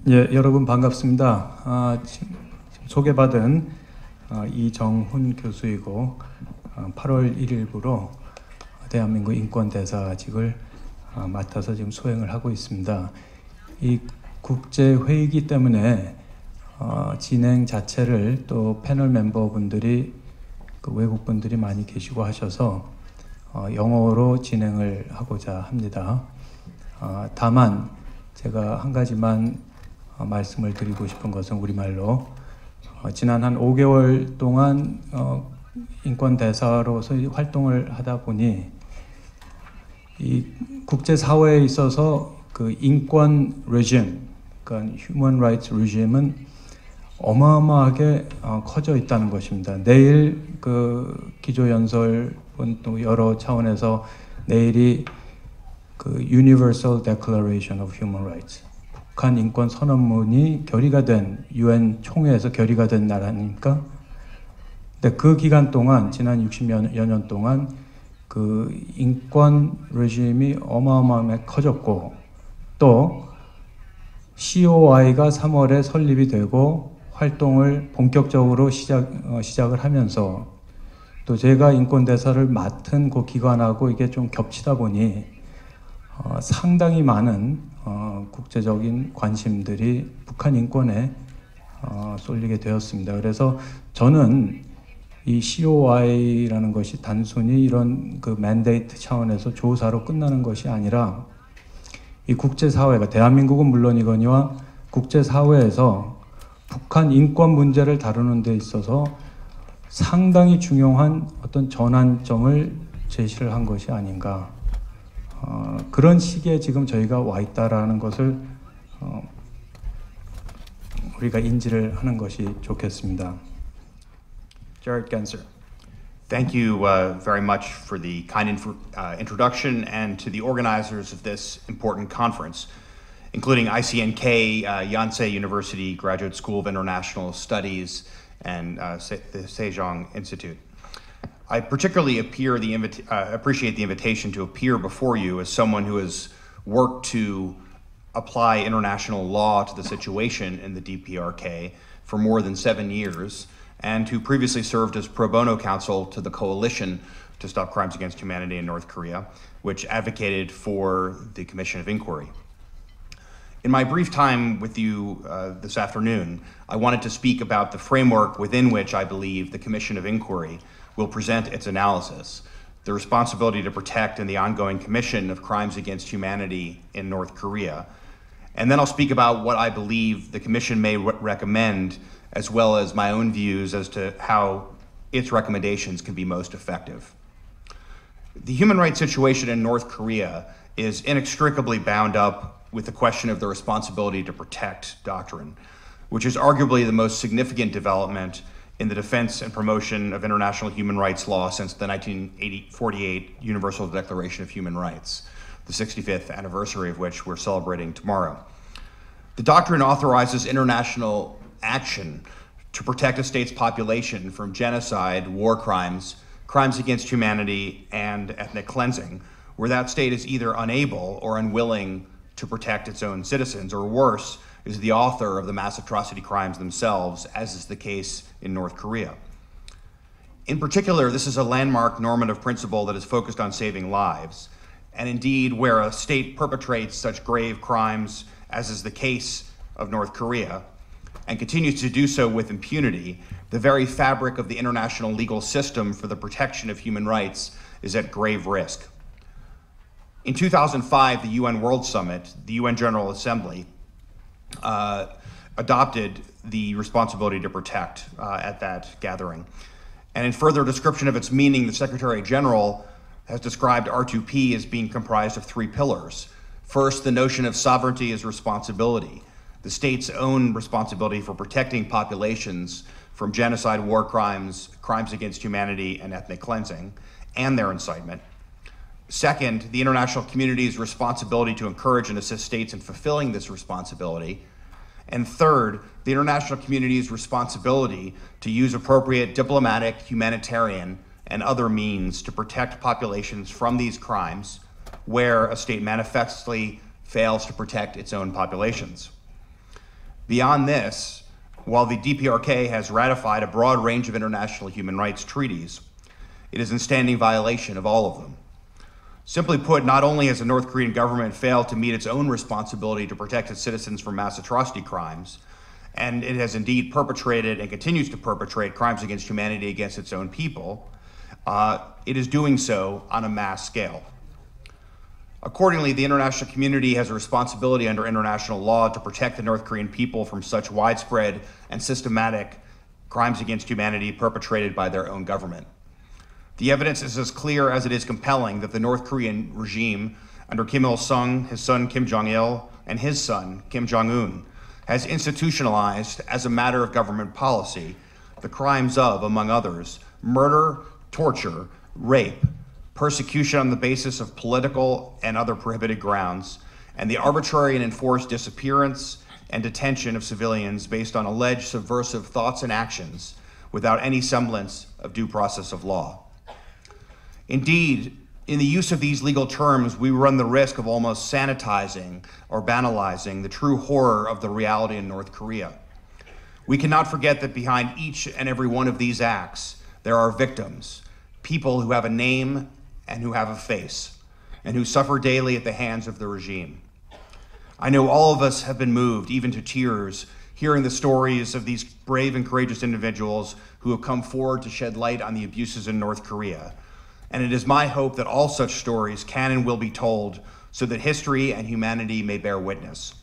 예, 여러분 반갑습니다. 지금 소개받은 이정훈 교수이고 8월 1일부로 대한민국 인권대사직을 맡아서 지금 수행을 하고 있습니다. 이 국제회의이기 때문에 진행 자체를 또 패널 멤버분들이 외국분들이 많이 계시고 하셔서 영어로 진행을 하고자 합니다. 다만 제가 한 가지만 말씀을 드리고 싶은 것은 우리말로 지난 한 5개월 동안 인권대사로서 활동을 하다 보니 이 국제사회에 있어서 그 인권 레짐, 그러니까 휴먼 라이츠 레짐은 어마어마하게 커져 있다는 것입니다. 내일 그 기조연설은 또 여러 차원에서 내일이 그 Universal Declaration of Human Rights, 북한 인권 선언문이 결의가 된 UN 총회에서 결의가 된 날 아닙니까? 근데 그 기간 동안 지난 60여 년 동안 그 인권 레짐이 어마어마하게 커졌고 또 COI가 3월에 설립이 되고 활동을 본격적으로 시작을 하면서 또 제가 인권대사를 맡은 그 기관하고 이게 좀 겹치다 보니 상당히 많은 국제적인 관심들이 북한 인권에 쏠리게 되었습니다. 그래서 저는 이 COI라는 것이 단순히 이런 그 맨데이트 차원에서 조사로 끝나는 것이 아니라 이 국제사회가 대한민국은 물론이거니와 국제사회에서 북한 인권 문제를 다루는 데 있어서 상당히 중요한 어떤 전환점을 제시를 한 것이 아닌가. 그런 시기에 지금 저희가 와 있다라는 것을 우리가 인지를 하는 것이 좋겠습니다. Jared Genser. Thank you very much for the kind introduction and to the organizers of this important conference, including ICNK, Yonsei University Graduate School of International Studies, and the Sejong Institute. I particularly appreciate the invitation to appear before you as someone who has worked to apply international law to the situation in the DPRK for more than 7 years, and who previously served as pro bono counsel to the Coalition to Stop Crimes Against Humanity in North Korea, which advocated for the Commission of Inquiry. In my brief time with you this afternoon, I wanted to speak about the framework within which I believe the Commission of Inquiry will present its analysis, the responsibility to protect and the ongoing commission of crimes against humanity in North Korea. And then I'll speak about what I believe the Commission may recommend, as well as my own views as to how its recommendations can be most effective. The human rights situation in North Korea is inextricably bound up with the question of the responsibility to protect doctrine, which is arguably the most significant development in the defense and promotion of international human rights law since the 1948 Universal Declaration of Human Rights, the 65th anniversary of which we're celebrating tomorrow. The doctrine authorizes international action to protect a state's population from genocide, war crimes, crimes against humanity, and ethnic cleansing, where that state is either unable or unwilling to protect its own citizens, or worse, is the author of the mass atrocity crimes themselves, as is the case in North Korea. In particular, this is a landmark normative principle that is focused on saving lives, and indeed, where a state perpetrates such grave crimes, as is the case of North Korea, and continues to do so with impunity, the very fabric of the international legal system for the protection of human rights is at grave risk. In 2005, the UN World Summit, the UN General Assembly, adopted the responsibility to protect at that gathering. And in further description of its meaning, the Secretary General has described R2P as being comprised of 3 pillars. First, the notion of sovereignty as responsibility, the state's own responsibility for protecting populations from genocide, war crimes, crimes against humanity, and ethnic cleansing, and their incitement. Second, the international community's responsibility to encourage and assist states in fulfilling this responsibility. And third, the international community's responsibility to use appropriate diplomatic, humanitarian, and other means to protect populations from these crimes where a state manifestly fails to protect its own populations. Beyond this, while the DPRK has ratified a broad range of international human rights treaties, it is in standing violation of all of them. Simply put, not only has the North Korean government failed to meet its own responsibility to protect its citizens from mass atrocity crimes, and it has indeed perpetrated and continues to perpetrate crimes against humanity against its own people, it is doing so on a mass scale. Accordingly, the international community has a responsibility under international law to protect the North Korean people from such widespread and systematic crimes against humanity perpetrated by their own government. The evidence is as clear as it is compelling that the North Korean regime under Kim Il-sung, his son Kim Jong-il, and his son Kim Jong-un has institutionalized as a matter of government policy the crimes of, among others, murder, torture, rape, persecution on the basis of political and other prohibited grounds, and the arbitrary and enforced disappearance and detention of civilians based on alleged subversive thoughts and actions without any semblance of due process of law. Indeed, in the use of these legal terms, we run the risk of almost sanitizing or banalizing the true horror of the reality in North Korea. We cannot forget that behind each and every one of these acts, there are victims, people who have a name and who have a face, and who suffer daily at the hands of the regime. I know all of us have been moved, even to tears, hearing the stories of these brave and courageous individuals who have come forward to shed light on the abuses in North Korea. And it is my hope that all such stories can and will be told so that history and humanity may bear witness.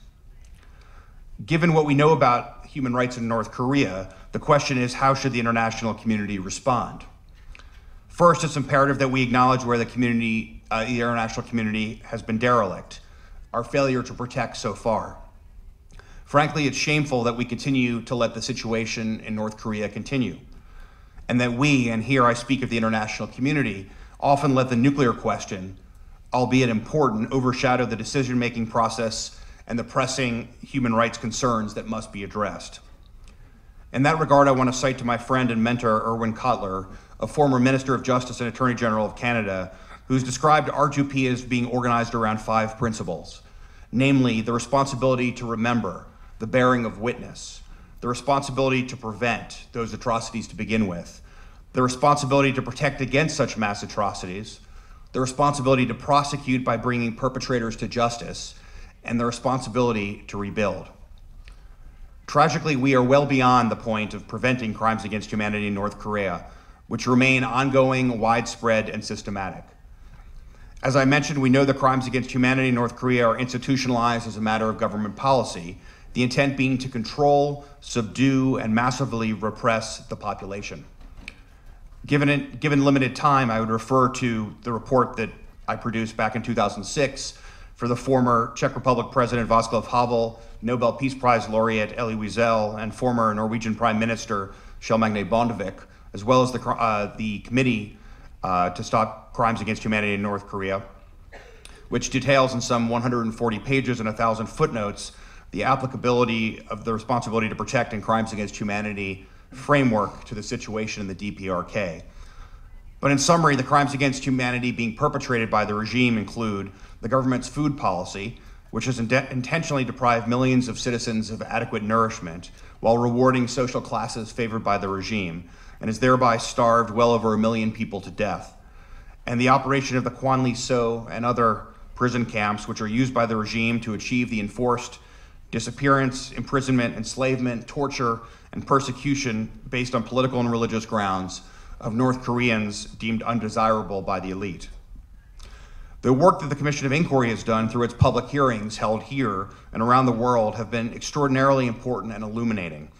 Given what we know about human rights in North Korea, the question is, how should the international community respond? First, it's imperative that we acknowledge where the international community has been derelict, our failure to protect so far. Frankly, it's shameful that we continue to let the situation in North Korea continue, and that we, and here I speak of the international community, often let the nuclear question, albeit important, overshadow the decision-making process and the pressing human rights concerns that must be addressed. In that regard, I want to cite to my friend and mentor, Irwin Cotler, a former Minister of Justice and Attorney General of Canada, who's described R2P as being organized around 5 principles, namely the responsibility to remember, the bearing of witness, the responsibility to prevent those atrocities to begin with, the responsibility to protect against such mass atrocities, the responsibility to prosecute by bringing perpetrators to justice, and the responsibility to rebuild. Tragically, we are well beyond the point of preventing crimes against humanity in North Korea, which remain ongoing, widespread, and systematic. As I mentioned, we know the crimes against humanity in North Korea are institutionalized as a matter of government policy, the intent being to control, subdue, and massively repress the population. Given limited time, I would refer to the report that I produced back in 2006 for the former Czech Republic President Václav Havel, Nobel Peace Prize laureate Elie Wiesel, and former Norwegian Prime Minister Kjell Magne Bondevik, as well as the Committee to Stop Crimes Against Humanity in North Korea, which details in some 140 pages and 1,000 footnotes the applicability of the responsibility to protect and crimes against humanity framework to the situation in the DPRK. But in summary, the crimes against humanity being perpetrated by the regime include the government's food policy, which has intentionally deprived millions of citizens of adequate nourishment while rewarding social classes favored by the regime, and has thereby starved well over 1 million people to death. And the operation of the Kwan Lee So and other prison camps, which are used by the regime to achieve the enforced disappearance, imprisonment, enslavement, torture, and persecution based on political and religious grounds of North Koreans deemed undesirable by the elite. The work that the Commission of Inquiry has done through its public hearings held here and around the world have been extraordinarily important and illuminating,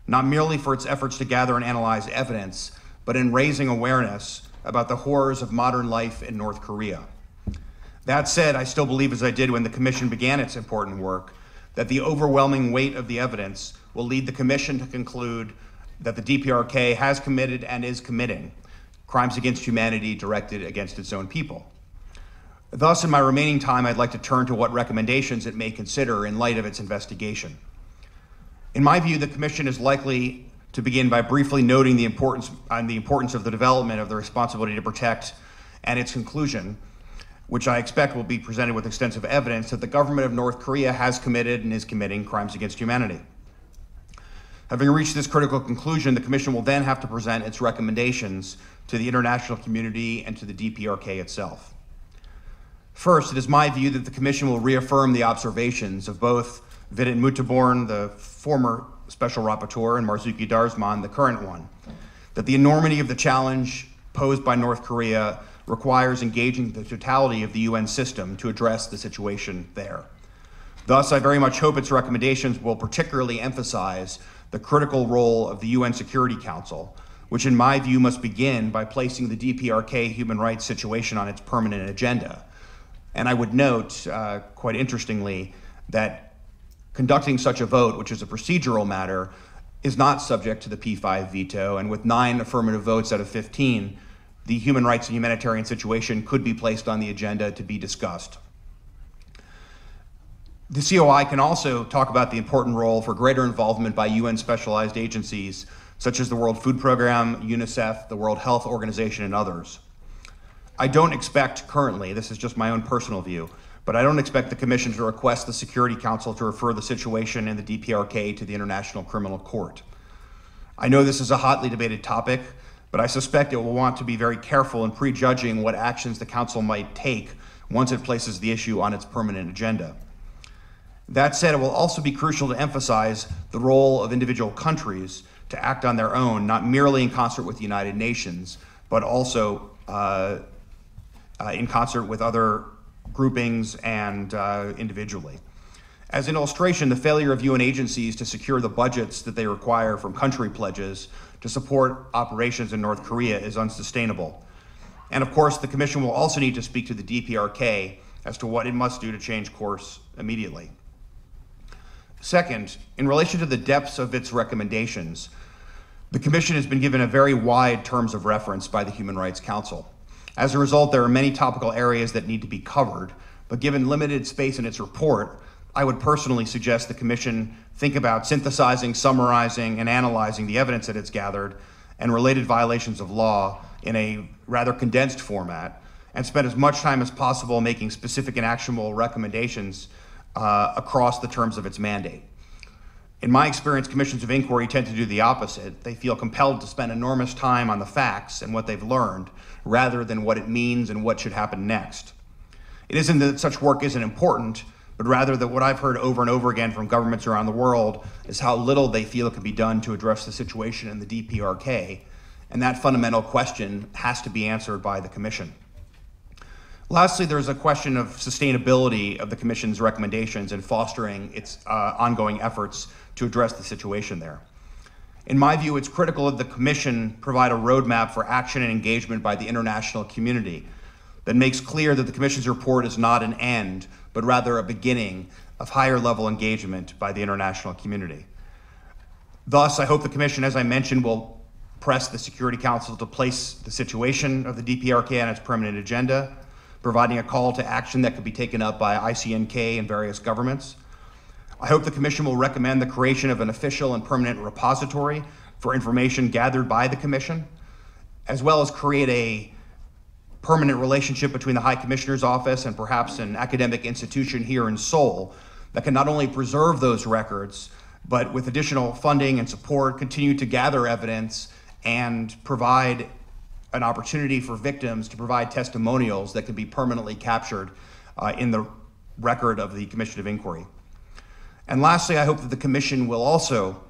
not merely for its efforts to gather and analyze evidence, but in raising awareness about the horrors of modern life in North Korea. That said, I still believe, as I did when the Commission began its important work, that the overwhelming weight of the evidence will lead the Commission to conclude that the DPRK has committed and is committing crimes against humanity directed against its own people. Thus, in my remaining time, I'd like to turn to what recommendations it may consider in light of its investigation. In my view, the Commission is likely to begin by briefly noting the importance of the development of the responsibility to protect, and its conclusion, which I expect will be presented with extensive evidence, that the government of North Korea has committed and is committing crimes against humanity. Having reached this critical conclusion, the Commission will then have to present its recommendations to the international community and to the DPRK itself. First, it is my view that the Commission will reaffirm the observations of both Vidit Mutaborn, the former Special Rapporteur, and Marzuki Darusman, the current one, that the enormity of the challenge posed by North Korea requires engaging the totality of the UN system to address the situation there. Thus, I very much hope its recommendations will particularly emphasize the critical role of the UN Security Council, which in my view must begin by placing the DPRK human rights situation on its permanent agenda. And I would note, quite interestingly, that conducting such a vote, which is a procedural matter, is not subject to the P5 veto, and with 9 affirmative votes out of 15, the human rights and humanitarian situation could be placed on the agenda to be discussed. The COI can also talk about the important role for greater involvement by UN specialized agencies such as the World Food Program, UNICEF, the World Health Organization, and others. I don't expect currently, this is just my own personal view, but I don't expect the Commission to request the Security Council to refer the situation in the DPRK to the International Criminal Court. I know this is a hotly debated topic, but I suspect it will want to be very careful in prejudging what actions the Council might take once it places the issue on its permanent agenda. That said, it will also be crucial to emphasize the role of individual countries to act on their own, not merely in concert with the United Nations, but also in concert with other groupings and individually. As an illustration, the failure of UN agencies to secure the budgets that they require from country pledges to support operations in North Korea is unsustainable. And of course, the Commission will also need to speak to the DPRK as to what it must do to change course immediately. Second, in relation to the depths of its recommendations, the Commission has been given a very wide terms of reference by the Human Rights Council. As a result, there are many topical areas that need to be covered, but given limited space in its report, I would personally suggest the Commission think about synthesizing, summarizing, and analyzing the evidence that it's gathered and related violations of law in a rather condensed format, and spend as much time as possible making specific and actionable recommendations across the terms of its mandate. In my experience, commissions of inquiry tend to do the opposite. They feel compelled to spend enormous time on the facts and what they've learned, rather than what it means and what should happen next. It isn't that such work isn't important, but rather that what I've heard over and over again from governments around the world is how little they feel can be done to address the situation in the DPRK, and that fundamental question has to be answered by the Commission. Lastly, there's a question of sustainability of the Commission's recommendations and fostering its ongoing efforts to address the situation there. In my view, it's critical that the Commission provide a roadmap for action and engagement by the international community that makes clear that the Commission's report is not an end, but rather a beginning of higher level engagement by the international community. Thus, I hope the Commission, as I mentioned, will press the Security Council to place the situation of the DPRK on its permanent agenda, providing a call to action that could be taken up by ICNK and various governments. I hope the Commission will recommend the creation of an official and permanent repository for information gathered by the Commission, as well as create a permanent relationship between the High Commissioner's Office and perhaps an academic institution here in Seoul that can not only preserve those records, but with additional funding and support, continue to gather evidence and provide an opportunity for victims to provide testimonials that can be permanently captured in the record of the Commission of Inquiry. And lastly, I hope that the Commission will also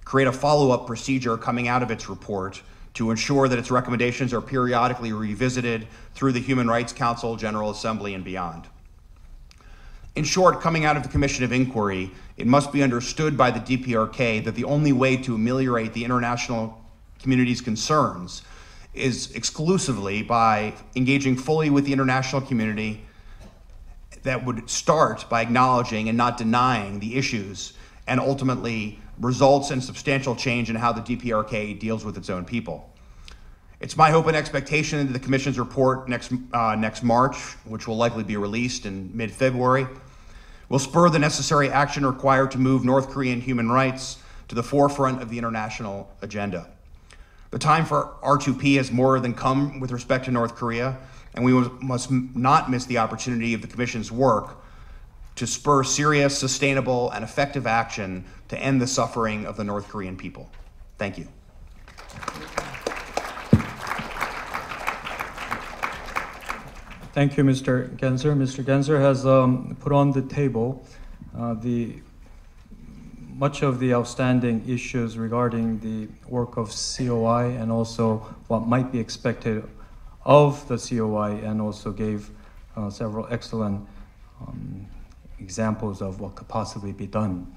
create a follow-up procedure coming out of its report to ensure that its recommendations are periodically revisited through the Human Rights Council, General Assembly, and beyond. In short, coming out of the Commission of Inquiry, it must be understood by the DPRK that the only way to ameliorate the international community's concerns is exclusively by engaging fully with the international community that would start by acknowledging and not denying the issues and ultimately results in substantial change in how the DPRK deals with its own people. It's my hope and expectation that the Commission's report next March, which will likely be released in mid-February, will spur the necessary action required to move North Korean human rights to the forefront of the international agenda. The time for R2P has more than come with respect to North Korea, and we must not miss the opportunity of the Commission's work to spur serious, sustainable, and effective action to end the suffering of the North Korean people. Thank you. Thank you, Mr. Genzer. Mr. Genzer has put on the table much of the outstanding issues regarding the work of COI and also what might be expected of the COI, and also gave several excellent examples of what could possibly be done.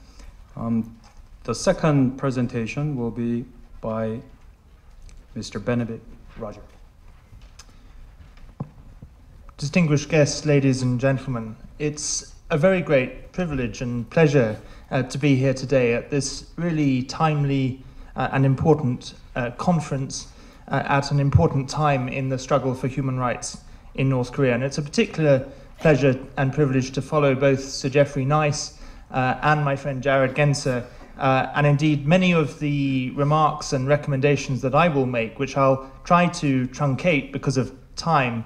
The second presentation will be by Mr. Benedict Roger. Distinguished guests, ladies and gentlemen, it's a very great privilege and pleasure to be here today at this really timely and important conference at an important time in the struggle for human rights in North Korea. And it's a particular pleasure and privilege to follow both Sir Geoffrey Nice and my friend Jared Genzer, and indeed many of the remarks and recommendations that I will make, which I'll try to truncate because of time,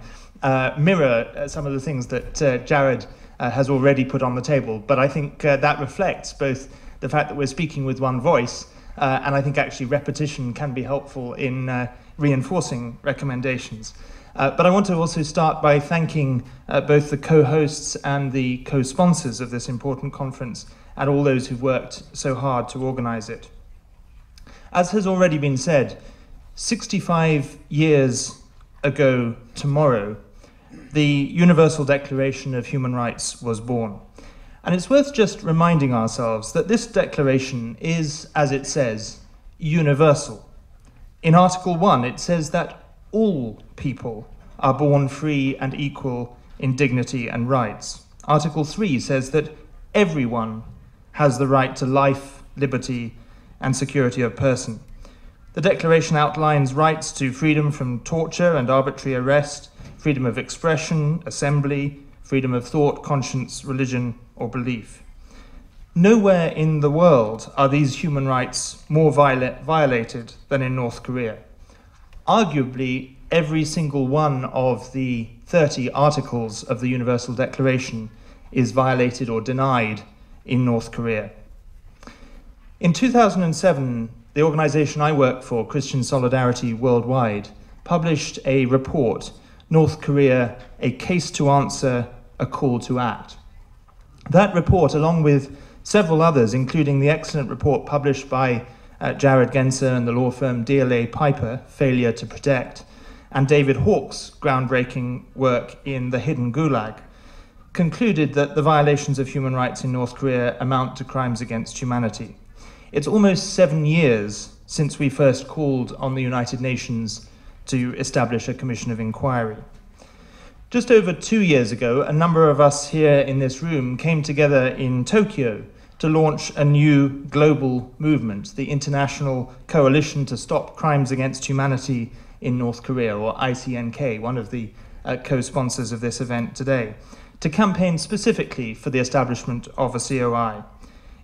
mirror some of the things that Jared has already put on the table. But I think that reflects both the fact that we're speaking with one voice, and I think actually repetition can be helpful in reinforcing recommendations. But I want to also start by thanking both the co-hosts and the co-sponsors of this important conference, and all those who've worked so hard to organize it. As has already been said, 65 years ago tomorrow, the Universal Declaration of Human Rights was born. And it's worth just reminding ourselves that this declaration is, as it says, universal. In Article 1, it says that all people are born free and equal in dignity and rights. Article 3 says that everyone has the right to life, liberty, and security of person. The Declaration outlines rights to freedom from torture and arbitrary arrest, freedom of expression, assembly, freedom of thought, conscience, religion, or belief. Nowhere in the world are these human rights more violated than in North Korea. Arguably, every single one of the 30 articles of the Universal Declaration is violated or denied in North Korea. In 2007, the organization I work for, Christian Solidarity Worldwide, published a report, North Korea, A Case to Answer, A Call to Act. That report, along with several others, including the excellent report published by Jared Genzer and the law firm DLA Piper, Failure to Protect, and David Hawke's groundbreaking work in The Hidden Gulag, concluded that the violations of human rights in North Korea amount to crimes against humanity. It's almost 7 years since we first called on the United Nations to establish a commission of inquiry. Just over 2 years ago, a number of us here in this room came together in Tokyo to launch a new global movement, the International Coalition to Stop Crimes Against Humanity in North Korea, or ICNK, one of the co-sponsors of this event today, to campaign specifically for the establishment of a COI.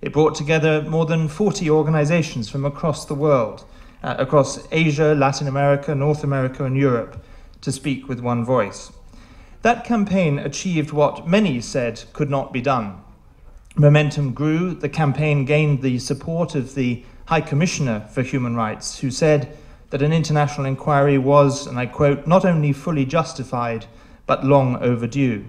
It brought together more than 40 organizations from across the world, across Asia, Latin America, North America, and Europe, to speak with one voice. That campaign achieved what many said could not be done. Momentum grew. The campaign gained the support of the High Commissioner for Human Rights, who said that an international inquiry was, and I quote, not only fully justified, but long overdue.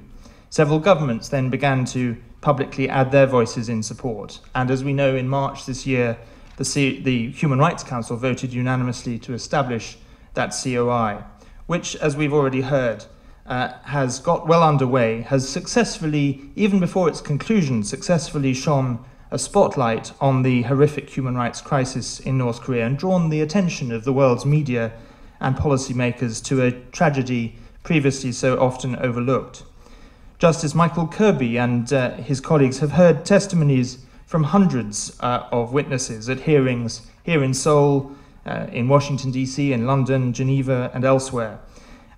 Several governments then began to publicly add their voices in support. And as we know, in March this year, the Human Rights Council voted unanimously to establish that COI, which, as we've already heard, has got well underway, has successfully, even before its conclusion, successfully shone a spotlight on the horrific human rights crisis in North Korea and drawn the attention of the world's media and policymakers to a tragedy previously so often overlooked. Justice Michael Kirby and his colleagues have heard testimonies from hundreds of witnesses at hearings here in Seoul, in Washington, D.C., in London, Geneva, and elsewhere.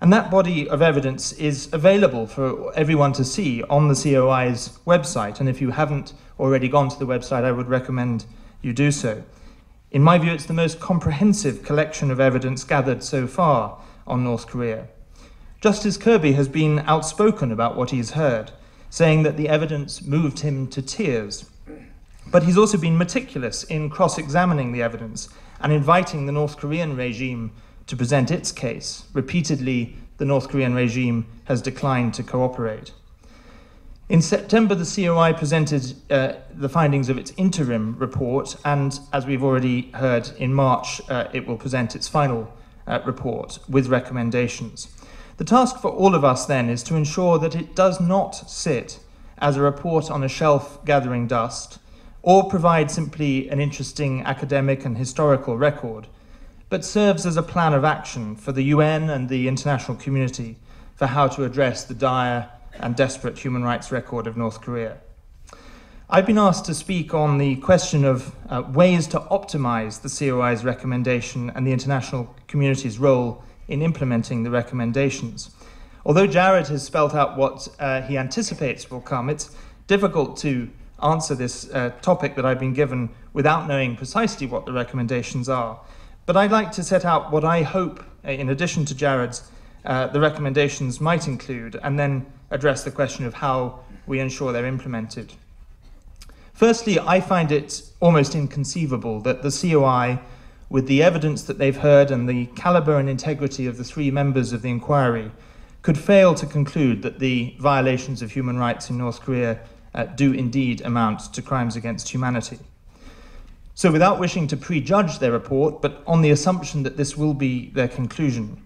And that body of evidence is available for everyone to see on the COI's website. And if you haven't already gone to the website, I would recommend you do so. In my view, it's the most comprehensive collection of evidence gathered so far on North Korea. Justice Kirby has been outspoken about what he's heard. saying that the evidence moved him to tears. But he's also been meticulous in cross-examining the evidence and inviting the North Korean regime to present its case. Repeatedly, the North Korean regime has declined to cooperate. In September, the COI presented the findings of its interim report, and as we've already heard, in March, it will present its final report with recommendations. The task for all of us then is to ensure that it does not sit as a report on a shelf gathering dust, or provide simply an interesting academic and historical record, but serves as a plan of action for the UN and the international community for how to address the dire and desperate human rights record of North Korea. I've been asked to speak on the question of ways to optimize the COI's recommendation and the international community's role in implementing the recommendations. Although Jared has spelt out what he anticipates will come, it's difficult to answer this topic that I've been given without knowing precisely what the recommendations are. But I'd like to set out what I hope, in addition to Jared's, the recommendations might include, and then address the question of how we ensure they're implemented. Firstly, I find it almost inconceivable that the COI, with the evidence that they've heard and the caliber and integrity of the 3 members of the inquiry, could fail to conclude that the violations of human rights in North Korea do indeed amount to crimes against humanity. So without wishing to prejudge their report, but on the assumption that this will be their conclusion,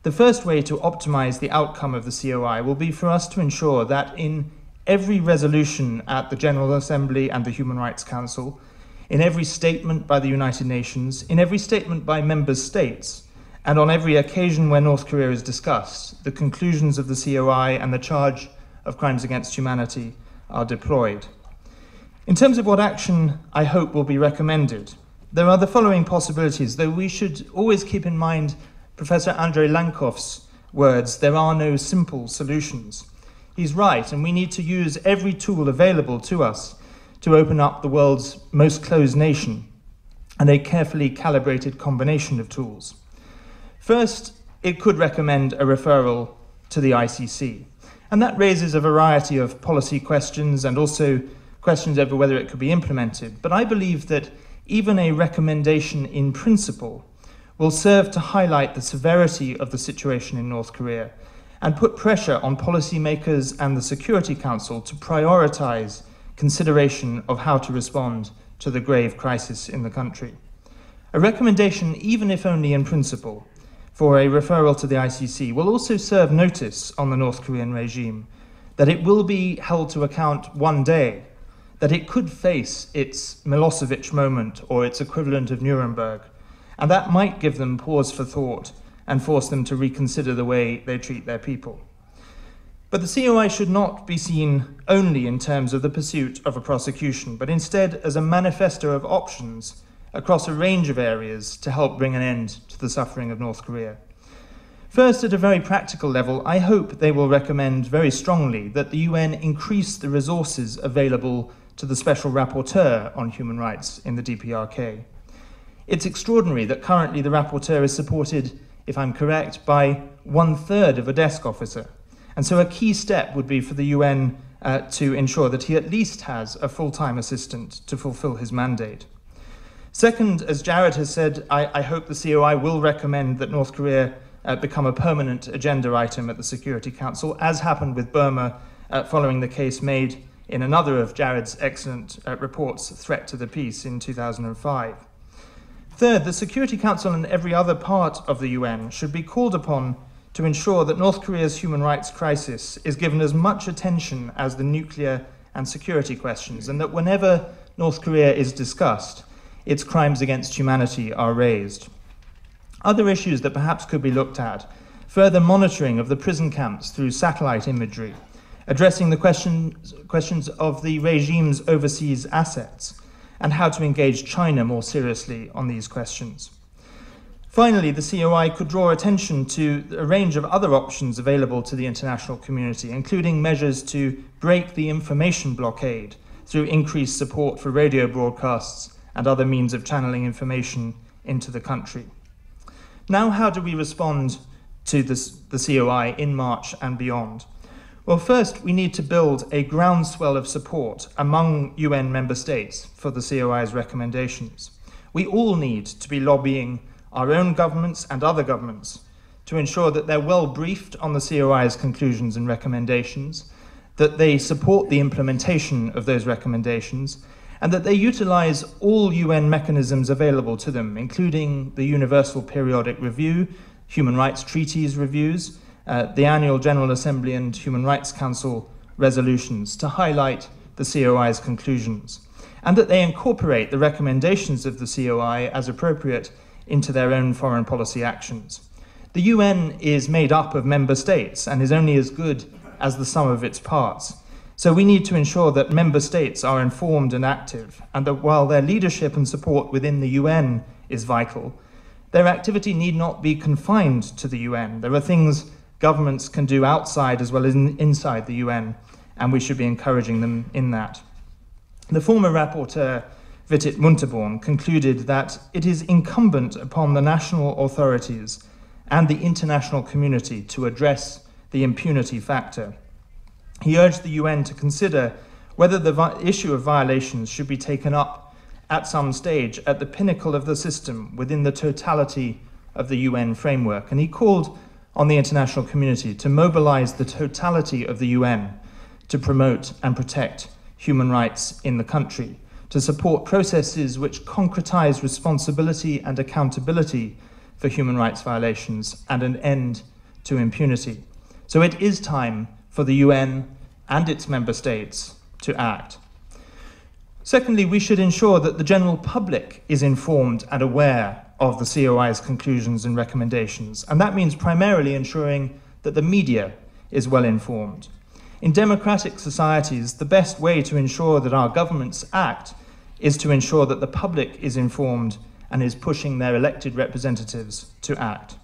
the first way to optimize the outcome of the COI will be for us to ensure that in every resolution at the General Assembly and the Human Rights Council, in every statement by the United Nations, in every statement by member states, and on every occasion where North Korea is discussed, the conclusions of the COI and the charge of crimes against humanity are deployed. In terms of what action I hope will be recommended, there are the following possibilities, though we should always keep in mind Professor Andrei Lankov's words, there are no simple solutions. He's right, and we need to use every tool available to us to open up the world's most closed nation, and a carefully calibrated combination of tools. First, it could recommend a referral to the ICC, and that raises a variety of policy questions and also questions over whether it could be implemented. But I believe that even a recommendation in principle will serve to highlight the severity of the situation in North Korea and put pressure on policymakers and the Security Council to prioritize consideration of how to respond to the grave crisis in the country. A recommendation, even if only in principle, for a referral to the ICC will also serve notice on the North Korean regime that it will be held to account one day, that it could face its Milosevic moment or its equivalent of Nuremberg, and that might give them pause for thought and force them to reconsider the way they treat their people. But the COI should not be seen only in terms of the pursuit of a prosecution, but instead as a manifesto of options across a range of areas to help bring an end to the suffering of North Korea. First, at a very practical level, I hope they will recommend very strongly that the UN increase the resources available to the Special Rapporteur on Human Rights in the DPRK. It's extraordinary that currently the Rapporteur is supported, if I'm correct, by 1/3 of a desk officer. And so a key step would be for the UN to ensure that he at least has a full-time assistant to fulfill his mandate. Second, as Jared has said, I hope the COI will recommend that North Korea become a permanent agenda item at the Security Council, as happened with Burma following the case made in another of Jared's excellent reports, Threat to the Peace, in 2005. Third, the Security Council and every other part of the UN should be called upon to ensure that North Korea's human rights crisis is given as much attention as the nuclear and security questions, and that whenever North Korea is discussed, its crimes against humanity are raised. Other issues that perhaps could be looked at: further monitoring of the prison camps through satellite imagery, addressing the questions of the regime's overseas assets, and how to engage China more seriously on these questions. Finally, the COI could draw attention to a range of other options available to the international community, including measures to break the information blockade through increased support for radio broadcasts and other means of channeling information into the country. Now, how do we respond to the COI in March and beyond? Well, first, we need to build a groundswell of support among UN member states for the COI's recommendations. We all need to be lobbying our own governments and other governments to ensure that they're well briefed on the COI's conclusions and recommendations, that they support the implementation of those recommendations, and that they utilize all UN mechanisms available to them, including the Universal Periodic Review, human rights treaties reviews, the Annual General Assembly and Human Rights Council resolutions to highlight the COI's conclusions, and that they incorporate the recommendations of the COI as appropriate into their own foreign policy actions. The UN is made up of member states and is only as good as the sum of its parts. So we need to ensure that member states are informed and active, and that while their leadership and support within the UN is vital, their activity need not be confined to the UN. There are things governments can do outside as well as inside the UN, and we should be encouraging them in that. The former rapporteur, Vitit Munterborn, concluded that it is incumbent upon the national authorities and the international community to address the impunity factor. He urged the UN to consider whether the issue of violations should be taken up at some stage at the pinnacle of the system within the totality of the UN framework. And he called on the international community to mobilize the totality of the UN to promote and protect human rights in the country, to support processes which concretize responsibility and accountability for human rights violations and an end to impunity. So it is time for the UN and its member states to act. Secondly, we should ensure that the general public is informed and aware of the COI's conclusions and recommendations, and that means primarily ensuring that the media is well informed. In democratic societies, the best way to ensure that our governments act is to ensure that the public is informed and is pushing their elected representatives to act.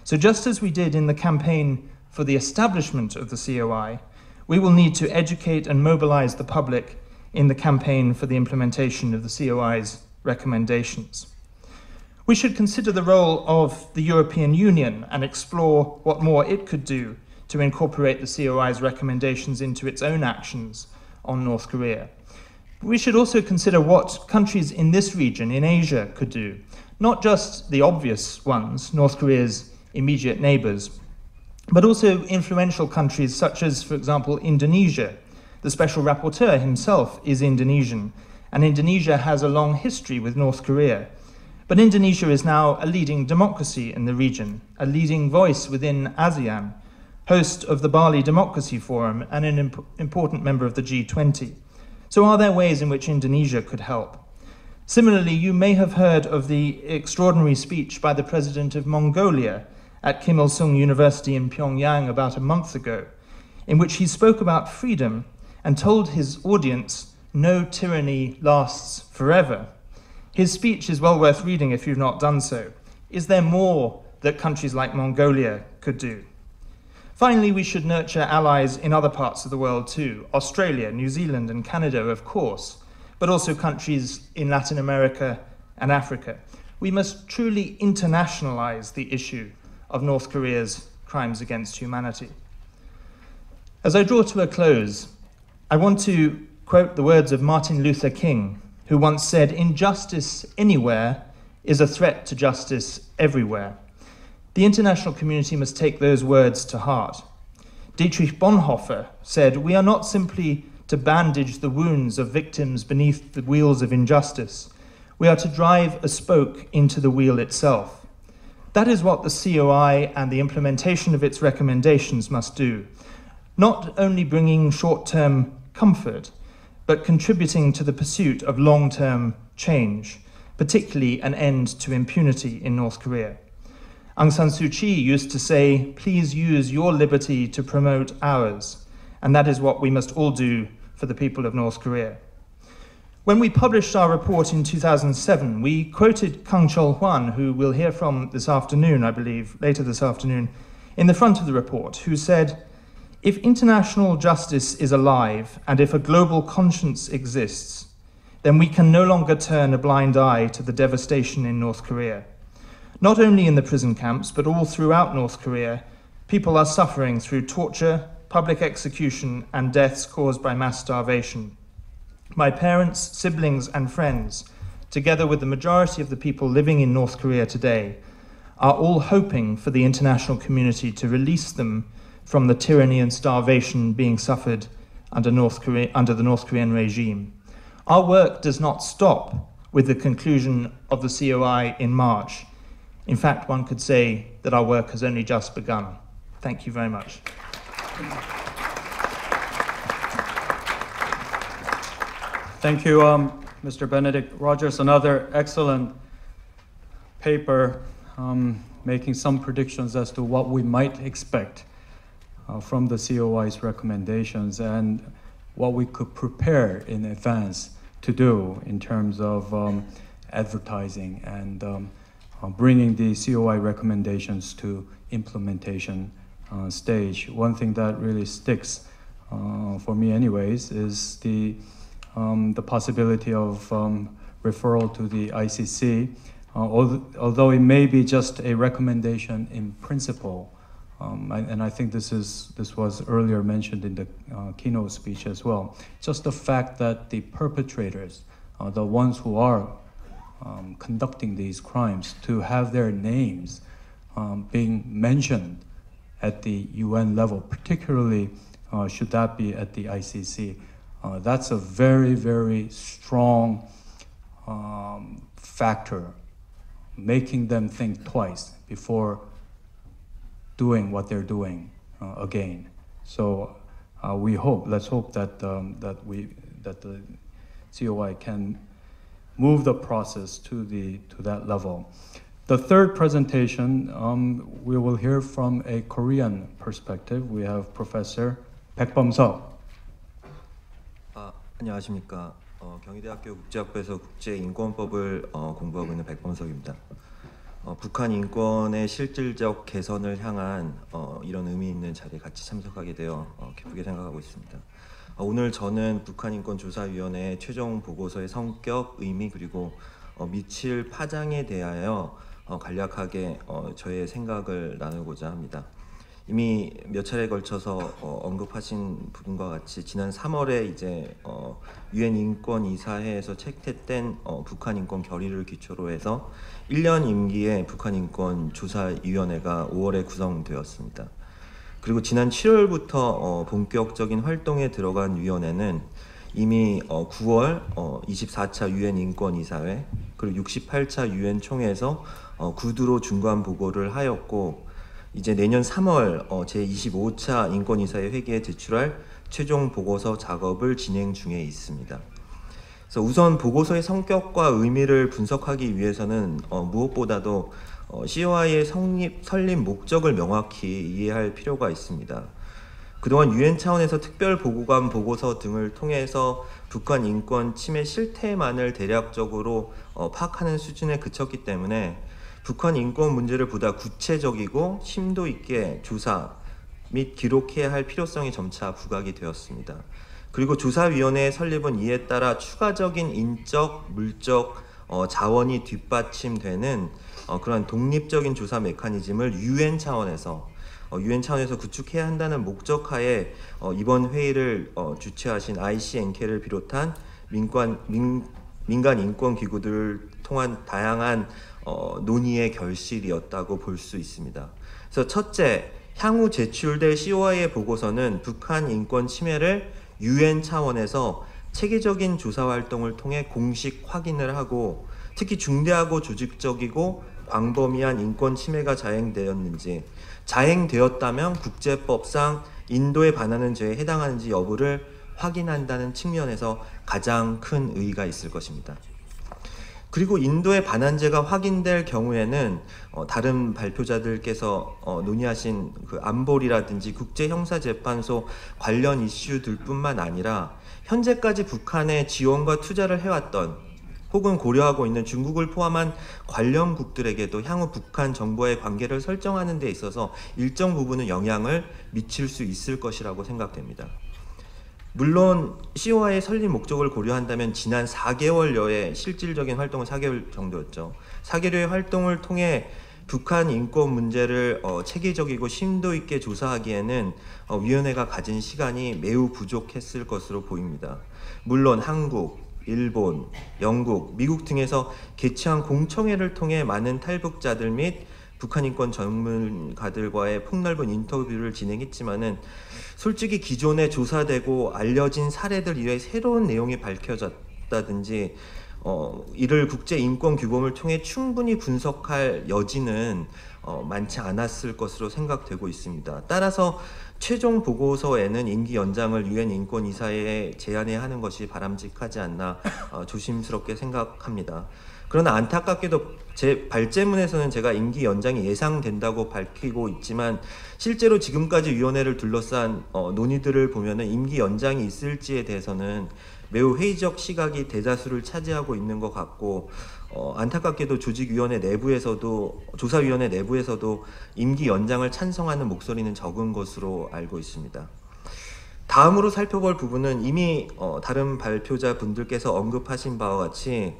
So just as we did in the campaign for the establishment of the COI, we will need to educate and mobilize the public in the campaign for the implementation of the COI's recommendations. We should consider the role of the European Union and explore what more it could do to incorporate the COI's recommendations into its own actions on North Korea. We should also consider what countries in this region, in Asia, could do. Not just the obvious ones, North Korea's immediate neighbors, but also influential countries such as, for example, Indonesia. The Special Rapporteur himself is Indonesian, and Indonesia has a long history with North Korea. But Indonesia is now a leading democracy in the region, a leading voice within ASEAN, host of the Bali Democracy Forum, and an important member of the G20. So are there ways in which Indonesia could help? Similarly, you may have heard of the extraordinary speech by the president of Mongolia at Kim Il-sung University in Pyongyang about a month ago, in which he spoke about freedom and told his audience, "No tyranny lasts forever." His speech is well worth reading if you've not done so. Is there more that countries like Mongolia could do? Finally, we should nurture allies in other parts of the world too. Australia, New Zealand and Canada, of course, but also countries in Latin America and Africa. We must truly internationalize the issue of North Korea's crimes against humanity. As I draw to a close, I want to quote the words of Martin Luther King, who once said, "Injustice anywhere is a threat to justice everywhere." The international community must take those words to heart. Dietrich Bonhoeffer said, "We are not simply to bandage the wounds of victims beneath the wheels of injustice. We are to drive a spoke into the wheel itself." That is what the COI and the implementation of its recommendations must do, not only bringing short-term comfort, but contributing to the pursuit of long-term change, particularly an end to impunity in North Korea. Aung San Suu Kyi used to say, "Please use your liberty to promote ours," and that is what we must all do for the people of North Korea. When we published our report in 2007, we quoted Kang Chol-hwan, who we'll hear from this afternoon, I believe, later this afternoon, in the front of the report, who said, "If international justice is alive and if a global conscience exists, then we can no longer turn a blind eye to the devastation in North Korea. Not only in the prison camps, but all throughout North Korea, people are suffering through torture, public execution, and deaths caused by mass starvation. My parents, siblings, and friends, together with the majority of the people living in North Korea today, are all hoping for the international community to release them from the tyranny and starvation being suffered under the North Korean regime. Our work does not stop with the conclusion of the COI in March. In fact, one could say that our work has only just begun. Thank you very much. Thank you, Mr. Benedict Rogers. Another excellent paper making some predictions as to what we might expect from the COI's recommendations and what we could prepare in advance to do in terms of advertising and bringing the COI recommendations to implementation stage. One thing that really sticks for me anyways is the possibility of referral to the ICC, although it may be just a recommendation in principle. And I think this was earlier mentioned in the keynote speech as well. Just the fact that the perpetrators, the ones who are conducting these crimes, to have their names being mentioned at the UN level, particularly should that be at the ICC, that's a very, very strong factor, making them think twice before doing what they're doing again. So let's hope that that the COI can move the process to that level. The third presentation, we will hear from a Korean perspective. We have Professor 백범석. 안녕하십니까. 경희대학교 국제학부에서 국제인권법을 공부하고 있는 백범석입니다. 북한 인권의 실질적 개선을 향한 이런 의미 있는 자리에 같이 참석하게 되어 기쁘게 생각하고 있습니다. 오늘 저는 북한인권조사위원회의 최종 보고서의 성격, 의미 그리고 미칠 파장에 대하여 간략하게 저의 생각을 나누고자 합니다. 이미 몇 차례에 걸쳐서 언급하신 부분과 같이 지난 3월에 이제 유엔 인권이사회에서 채택된 북한 인권 결의를 기초로 해서 1년 임기의 북한 인권 조사위원회가 5월에 구성되었습니다. 그리고 지난 7월부터 본격적인 활동에 들어간 위원회는 이미 9월 24차 유엔 인권이사회 그리고 68차 유엔 총회에서 구두로 중간 보고를 하였고, 이제 내년 3월 제25차 인권이사회 회기에 제출할 최종 보고서 작업을 진행 중에 있습니다. 그래서 우선 보고서의 성격과 의미를 분석하기 위해서는 무엇보다도 COI의 설립 목적을 명확히 이해할 필요가 있습니다. 그동안 유엔 차원에서 특별 보고관 보고서 등을 통해서 북한 인권 침해 실태만을 대략적으로 파악하는 수준에 그쳤기 때문에 북한 인권 문제를 보다 구체적이고 심도 있게 조사 및 기록해야 할 필요성이 점차 부각이 되었습니다. 그리고 조사위원회의 설립은 이에 따라 추가적인 인적, 물적 자원이 뒷받침되는 그런 독립적인 조사 메커니즘을 유엔 차원에서 구축해야 한다는 목적하에 이번 회의를 주최하신 ICNK를 비롯한 민간 인권 기구들을 통한 다양한 논의의 결실이었다고 볼 수 있습니다. 그래서 첫째, 향후 제출될 COI의 보고서는 북한 인권 침해를 유엔 차원에서 체계적인 조사 활동을 통해 공식 확인을 하고, 특히 중대하고 조직적이고 광범위한 인권 침해가 자행되었는지, 자행되었다면 국제법상 인도에 반하는 죄에 해당하는지 여부를 확인한다는 측면에서 가장 큰 의의가 있을 것입니다. 그리고 인도의 반환죄가 확인될 경우에는 다른 발표자들께서 논의하신 그 안보리라든지 국제형사재판소 관련 이슈들뿐만 아니라 현재까지 북한에 지원과 투자를 해왔던 혹은 고려하고 있는 중국을 포함한 관련국들에게도 향후 북한 정부와의 관계를 설정하는 데 있어서 일정 부분의 영향을 미칠 수 있을 것이라고 생각됩니다. 물론 COI의 설립 목적을 고려한다면 지난 4개월여의 실질적인 활동은 4개월 정도였죠. 4개월의 활동을 통해 북한 인권 문제를 체계적이고 심도 있게 조사하기에는 위원회가 가진 시간이 매우 부족했을 것으로 보입니다. 물론 한국, 일본, 영국, 미국 등에서 개최한 공청회를 통해 많은 탈북자들 및 북한 인권 전문가들과의 폭넓은 인터뷰를 진행했지만은 솔직히 기존에 조사되고 알려진 사례들 이외에 새로운 내용이 밝혀졌다든지 이를 국제 인권 규범을 통해 충분히 분석할 여지는 많지 않았을 것으로 생각되고 있습니다. 따라서 최종 보고서에는 임기 연장을 유엔 인권이사에 제안해야 하는 것이 바람직하지 않나 조심스럽게 생각합니다. 그러나 안타깝게도 제 발제문에서는 제가 임기 연장이 예상된다고 밝히고 있지만 실제로 지금까지 위원회를 둘러싼 논의들을 보면은 임기 연장이 있을지에 대해서는 매우 회의적 시각이 대다수를 차지하고 있는 것 같고 안타깝게도 조직위원회 내부에서도 조사위원회 내부에서도 임기 연장을 찬성하는 목소리는 적은 것으로 알고 있습니다. 다음으로 살펴볼 부분은 이미 다른 발표자 분들께서 언급하신 바와 같이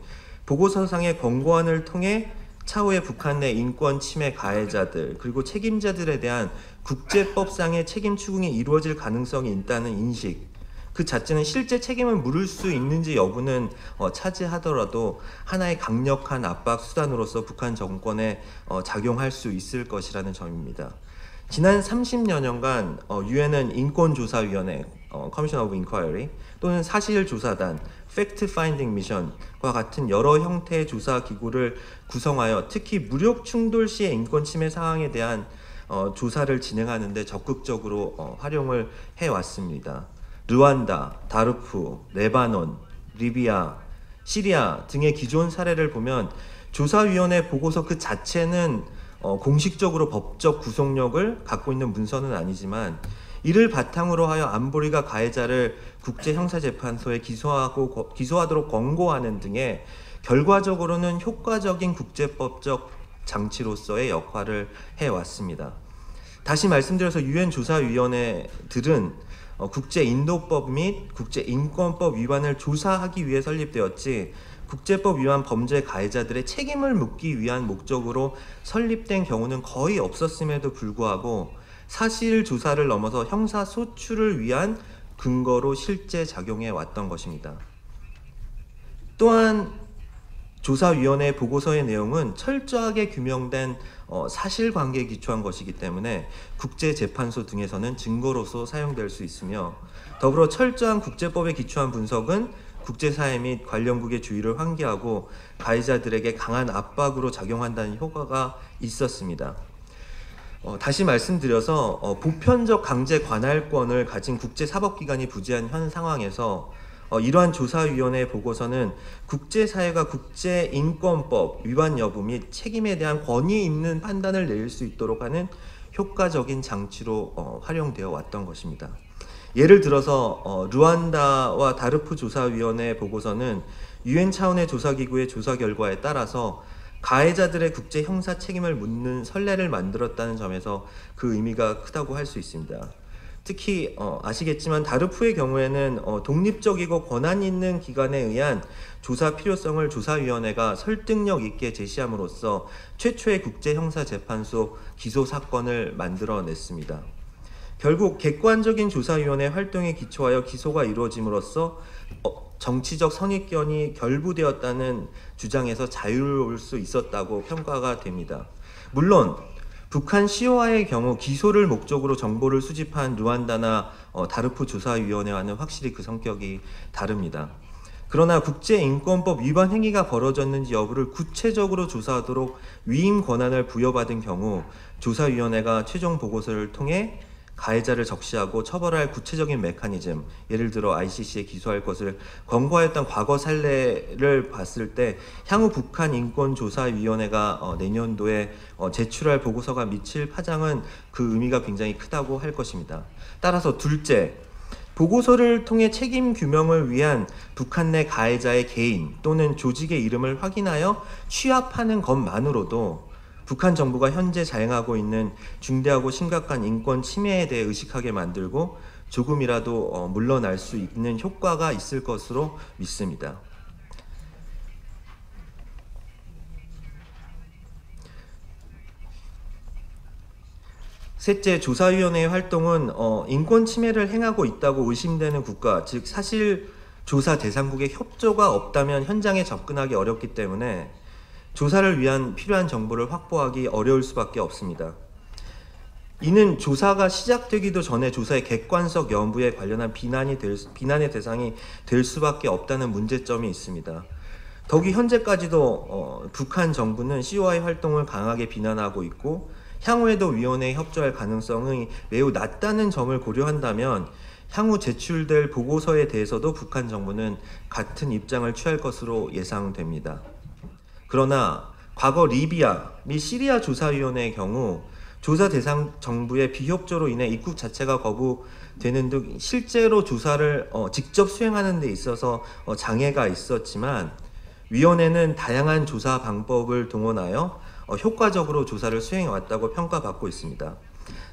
보고서상의 권고안을 통해 차후에 북한 내 인권 침해 가해자들 그리고 책임자들에 대한 국제법상의 책임 추궁이 이루어질 가능성이 있다는 인식 그 자체는 실제 책임을 물을 수 있는지 여부는 차지하더라도 하나의 강력한 압박 수단으로서 북한 정권에 작용할 수 있을 것이라는 점입니다. 지난 30여 년간 유엔은 인권조사위원회 Commission of Inquiry 또는 사실조사단 Fact Finding Mission과 같은 여러 형태의 조사 기구를 구성하여 특히 무력 충돌 시의 인권 침해 사항에 대한 조사를 진행하는 데 적극적으로 활용을 해왔습니다. 르완다, 다르푸, 레바논, 리비아, 시리아 등의 기존 사례를 보면 조사위원회 보고서 그 자체는 공식적으로 법적 구속력을 갖고 있는 문서는 아니지만 이를 바탕으로 하여 안보리가 가해자를 국제형사재판소에 기소하도록 권고하는 등의 결과적으로는 효과적인 국제법적 장치로서의 역할을 해왔습니다. 다시 말씀드려서 유엔 조사위원회들은 국제인도법 및 국제인권법 위반을 조사하기 위해 설립되었지 국제법 위반 범죄 가해자들의 책임을 묻기 위한 목적으로 설립된 경우는 거의 없었음에도 불구하고 사실 조사를 넘어서 형사 소출을 위한 근거로 실제 작용해 왔던 것입니다. 또한 조사위원회 보고서의 내용은 철저하게 규명된 사실관계에 기초한 것이기 때문에 국제재판소 등에서는 증거로서 사용될 수 있으며 더불어 철저한 국제법에 기초한 분석은 국제사회 및 관련국의 주의를 환기하고 가해자들에게 강한 압박으로 작용한다는 효과가 있었습니다. 다시 말씀드려서 보편적 강제 관할권을 가진 국제사법기관이 부재한 현 상황에서 이러한 조사위원회 보고서는 국제사회가 국제인권법 위반 여부 및 책임에 대한 권위 있는 판단을 내릴 수 있도록 하는 효과적인 장치로 활용되어 왔던 것입니다. 예를 들어서 르완다와 다르푸 조사위원회 보고서는 유엔 차원의 조사기구의 조사 결과에 따라서 가해자들의 국제 형사 책임을 묻는 선례를 만들었다는 점에서 그 의미가 크다고 할 수 있습니다. 특히 아시겠지만 다르푸의 경우에는 독립적이고 권한 있는 기관에 의한 조사 필요성을 조사위원회가 설득력 있게 제시함으로써 최초의 국제형사재판소 기소 사건을 만들어냈습니다. 결국 객관적인 조사위원회 활동에 기초하여 기소가 이루어짐으로써 정치적 선입견이 결부되었다는 주장에서 자유로울 수 있었다고 평가가 됩니다. 물론 북한 COI의 경우 기소를 목적으로 정보를 수집한 르완다나 다르푸 조사위원회와는 확실히 그 성격이 다릅니다. 그러나 국제인권법 위반 행위가 벌어졌는지 여부를 구체적으로 조사하도록 위임 권한을 부여받은 경우 조사위원회가 최종 보고서를 통해 가해자를 적시하고 처벌할 구체적인 메커니즘, 예를 들어 ICC에 기소할 것을 권고하였던 과거 사례를 봤을 때 향후 북한 인권조사위원회가 내년도에 제출할 보고서가 미칠 파장은 그 의미가 굉장히 크다고 할 것입니다. 따라서 둘째, 보고서를 통해 책임 규명을 위한 북한 내 가해자의 개인 또는 조직의 이름을 확인하여 취합하는 것만으로도 북한 정부가 현재 자행하고 있는 중대하고 심각한 인권 침해에 대해 의식하게 만들고 조금이라도 물러날 수 있는 효과가 있을 것으로 믿습니다. 셋째, 조사위원회의 활동은 인권 침해를 행하고 있다고 의심되는 국가, 즉 사실 조사 대상국의 협조가 없다면 현장에 접근하기 어렵기 때문에 조사를 위한 필요한 정보를 확보하기 어려울 수밖에 없습니다. 이는 조사가 시작되기도 전에 조사의 객관성 여부에 관련한 비난의 대상이 될 수밖에 없다는 문제점이 있습니다. 더욱이 현재까지도 북한 정부는 COI 활동을 강하게 비난하고 있고 향후에도 위원회에 협조할 가능성이 매우 낮다는 점을 고려한다면 향후 제출될 보고서에 대해서도 북한 정부는 같은 입장을 취할 것으로 예상됩니다. 그러나 과거 리비아 및 시리아 조사위원회의 경우 조사 대상 정부의 비협조로 인해 입국 자체가 거부되는 등 실제로 조사를 직접 수행하는 데 있어서 장애가 있었지만 위원회는 다양한 조사 방법을 동원하여 효과적으로 조사를 수행해 왔다고 평가받고 있습니다.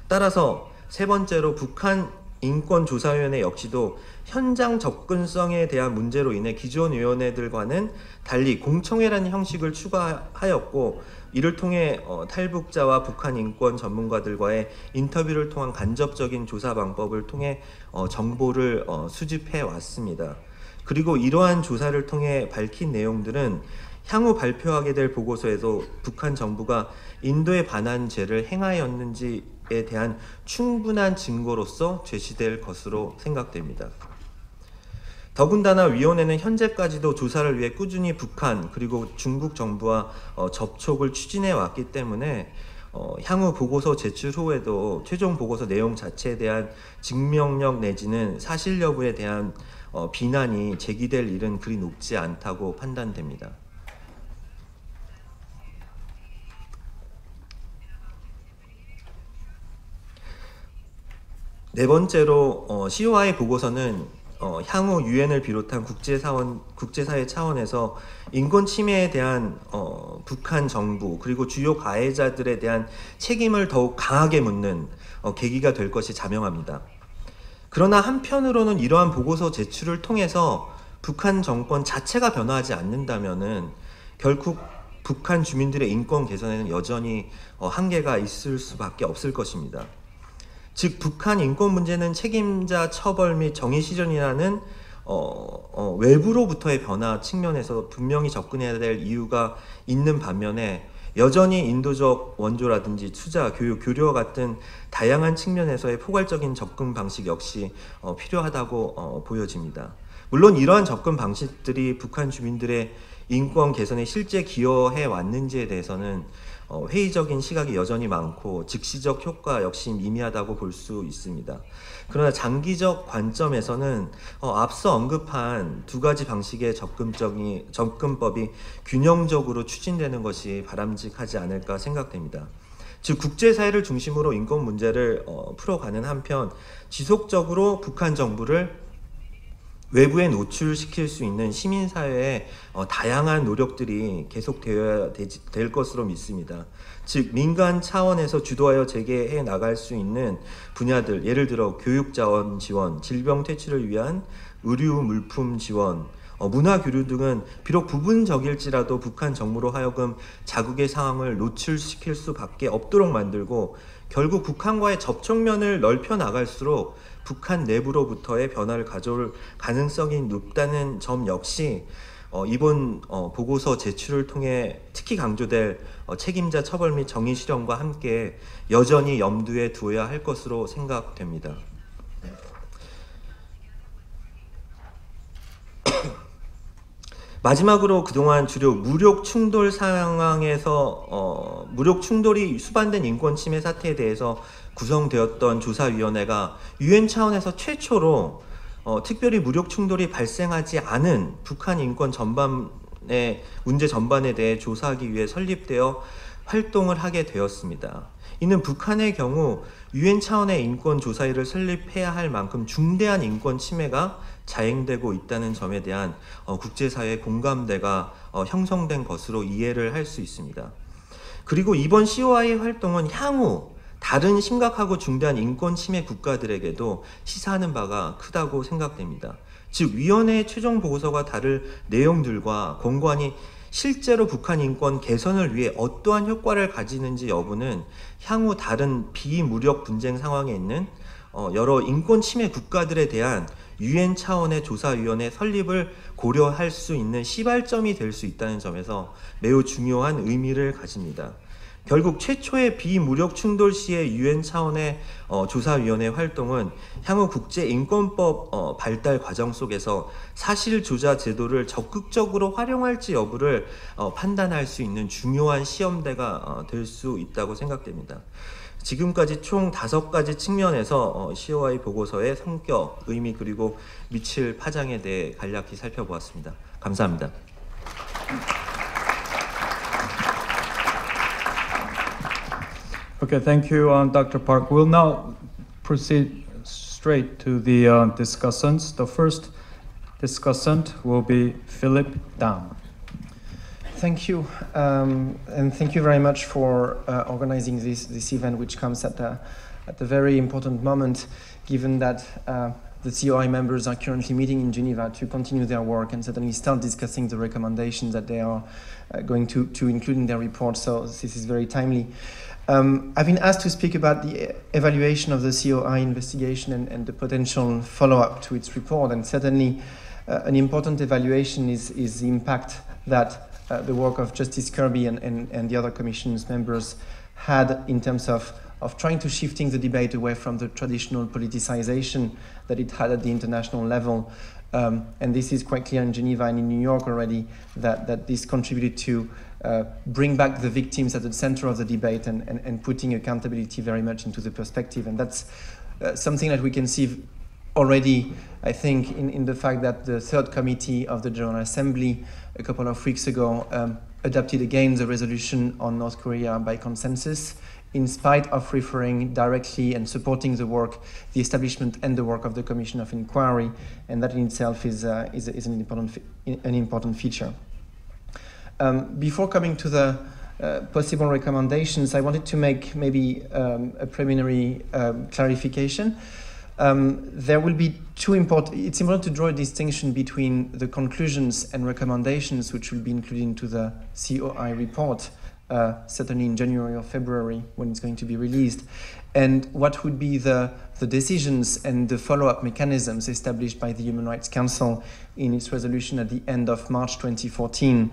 따라서 세 번째로 북한 인권조사위원회 역시도 현장 접근성에 대한 문제로 인해 기존 위원회들과는 달리 공청회라는 형식을 추가하였고 이를 통해 탈북자와 북한 인권 전문가들과의 인터뷰를 통한 간접적인 조사 방법을 통해 정보를 수집해 왔습니다. 그리고 이러한 조사를 통해 밝힌 내용들은 향후 발표하게 될 보고서에도 북한 정부가 인도에 반한 죄를 행하였는지에 대한 충분한 증거로서 제시될 것으로 생각됩니다. 더군다나 위원회는 현재까지도 조사를 위해 꾸준히 북한 그리고 중국 정부와 접촉을 추진해 왔기 때문에 향후 보고서 제출 후에도 최종 보고서 내용 자체에 대한 증명력 내지는 사실 여부에 대한 비난이 제기될 일은 그리 높지 않다고 판단됩니다. 네 번째로 COI 보고서는 향후 유엔을 비롯한 국제사회 차원에서 인권 침해에 대한 북한 정부 그리고 주요 가해자들에 대한 책임을 더욱 강하게 묻는 계기가 될 것이 자명합니다. 그러나 한편으로는 이러한 보고서 제출을 통해서 북한 정권 자체가 변화하지 않는다면은 결국 북한 주민들의 인권 개선에는 여전히 한계가 있을 수밖에 없을 것입니다. 즉 북한 인권 문제는 책임자 처벌 및 정의 실현이라는 외부로부터의 변화 측면에서 분명히 접근해야 될 이유가 있는 반면에 여전히 인도적 원조라든지 투자, 교육, 교류와 같은 다양한 측면에서의 포괄적인 접근 방식 역시 필요하다고 보여집니다. 물론 이러한 접근 방식들이 북한 주민들의 인권 개선에 실제 기여해 왔는지에 대해서는 회의적인 시각이 여전히 많고 즉시적 효과 역시 미미하다고 볼 수 있습니다. 그러나 장기적 관점에서는 앞서 언급한 두 가지 방식의 접근법이 균형적으로 추진되는 것이 바람직하지 않을까 생각됩니다. 즉 국제사회를 중심으로 인권 문제를 풀어가는 한편 지속적으로 북한 정부를 외부에 노출시킬 수 있는 시민사회의 다양한 노력들이 계속되어야 될 것으로 믿습니다. 즉 민간 차원에서 주도하여 재개해 나갈 수 있는 분야들, 예를 들어 교육자원 지원, 질병 퇴치를 위한 의류 물품 지원, 문화교류 등은 비록 부분적일지라도 북한 정부로 하여금 자국의 상황을 노출시킬 수밖에 없도록 만들고 결국 북한과의 접촉면을 넓혀 나갈수록 북한 내부로부터의 변화를 가져올 가능성이 높다는 점 역시 이번 보고서 제출을 통해 특히 강조될 책임자 처벌 및 정의 실현과 함께 여전히 염두에 두어야 할 것으로 생각됩니다. 마지막으로 그동안 주로 무력 충돌 상황에서 무력 충돌이 수반된 인권 침해 사태에 대해서 구성되었던 조사위원회가 유엔 차원에서 최초로 특별히 무력 충돌이 발생하지 않은 북한 인권 전반의 문제 전반에 대해 조사하기 위해 설립되어 활동을 하게 되었습니다. 이는 북한의 경우 유엔 차원의 인권 조사위를 설립해야 할 만큼 중대한 인권 침해가 자행되고 있다는 점에 대한 국제사회의 공감대가 형성된 것으로 이해를 할 수 있습니다. 그리고 이번 COI 활동은 향후 다른 심각하고 중대한 인권 침해 국가들에게도 시사하는 바가 크다고 생각됩니다. 즉 위원회의 최종 보고서가 다를 내용들과 권고안이 실제로 북한 인권 개선을 위해 어떠한 효과를 가지는지 여부는 향후 다른 비무력 분쟁 상황에 있는 여러 인권 침해 국가들에 대한 UN 차원의 조사위원회 설립을 고려할 수 있는 시발점이 될 수 있다는 점에서 매우 중요한 의미를 가집니다. 결국 최초의 비무력 충돌 시의 UN 차원의 조사위원회 활동은 향후 국제인권법 발달 과정 속에서 사실조사 제도를 적극적으로 활용할지 여부를 판단할 수 있는 중요한 시험대가 될 수 있다고 생각됩니다. 지금까지 총 5가지 측면에서 COI 보고서의 성격, 의미 그리고 미칠 파장에 대해 간략히 살펴보았습니다. 감사합니다. Okay, thank you, Dr. Park. We'll now proceed straight to the discussants. The first discussant will be Philip Dam. Thank you, and thank you very much for organizing this event, which comes at a very important moment, given that the COI members are currently meeting in Geneva to continue their work and certainly start discussing the recommendations that they are going to include in their report. So this is very timely. I've been asked to speak about the evaluation of the COI investigation and the potential follow-up to its report, and certainly an important evaluation is the impact that the work of Justice Kirby and the other Commission's members had in terms of trying to shifting the debate away from the traditional politicization that it had at the international level. And this is quite clear in Geneva and in New York already, that this contributed to bring back the victims at the center of the debate and putting accountability very much into the perspective. And that's something that we can see already, I think, in the fact that the third committee of the General Assembly a couple of weeks ago adopted again the resolution on North Korea by consensus, in spite of referring directly and supporting the work, the establishment and the work of the Commission of Inquiry, and that in itself is an important feature. Before coming to the possible recommendations, I wanted to make maybe a preliminary clarification. There will be it's important to draw a distinction between the conclusions and recommendations which will be included into the COI report, certainly in January or February when it's going to be released, and what would be the decisions and the follow-up mechanisms established by the Human Rights Council in its resolution at the end of March 2014.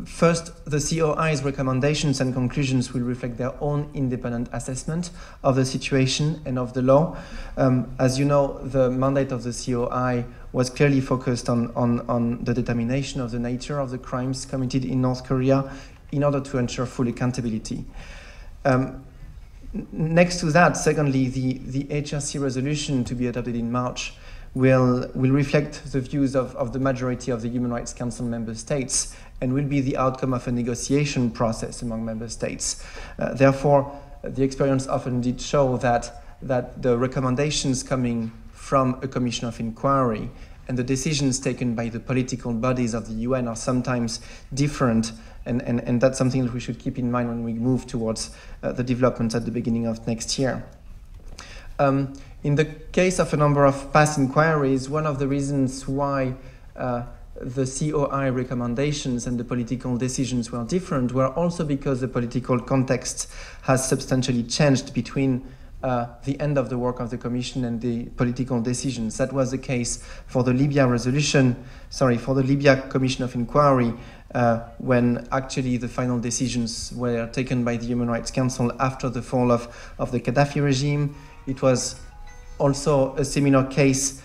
First, the COI's recommendations and conclusions will reflect their own independent assessment of the situation and of the law. As you know, the mandate of the COI was clearly focused on the determination of the nature of the crimes committed in North Korea in order to ensure full accountability. Next to that, secondly, the HRC resolution to be adopted in March will reflect the views of the majority of the Human Rights Council member states and will be the outcome of a negotiation process among member states. Therefore, the experience often did show that the recommendations coming from a commission of inquiry and the decisions taken by the political bodies of the UN are sometimes different, and that's something that we should keep in mind when we move towards the developments at the beginning of next year. In the case of a number of past inquiries, one of the reasons why the COI recommendations and the political decisions were different were also because the political context has substantially changed between the end of the work of the Commission and the political decisions. That was the case for the Libya Commission of Inquiry, when actually the final decisions were taken by the Human Rights Council after the fall of the Gaddafi regime. It was also a similar case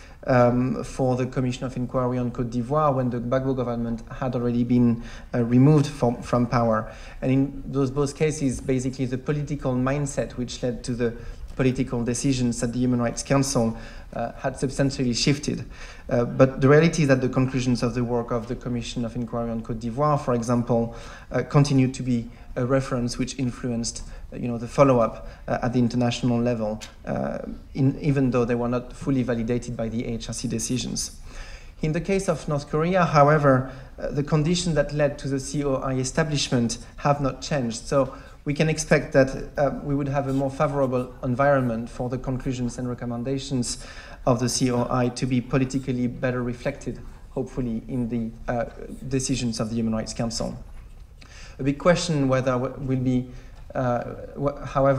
for the Commission of Inquiry on Côte d'Ivoire when the Gbagbo government had already been removed from power. And in those both cases, basically the political mindset which led to the political decisions at the Human Rights Council had substantially shifted. But the reality is that the conclusions of the work of the Commission of Inquiry on Côte d'Ivoire, for example, continued to be a reference which influenced the follow-up at the international level, even though they were not fully validated by the HRC decisions. In the case of North Korea, however, the conditions that led to the COI establishment have not changed. So we can expect that we would have a more favorable environment for the conclusions and recommendations of the COI to be politically better reflected hopefully, in the decisions of the Human Rights Council. A big question however,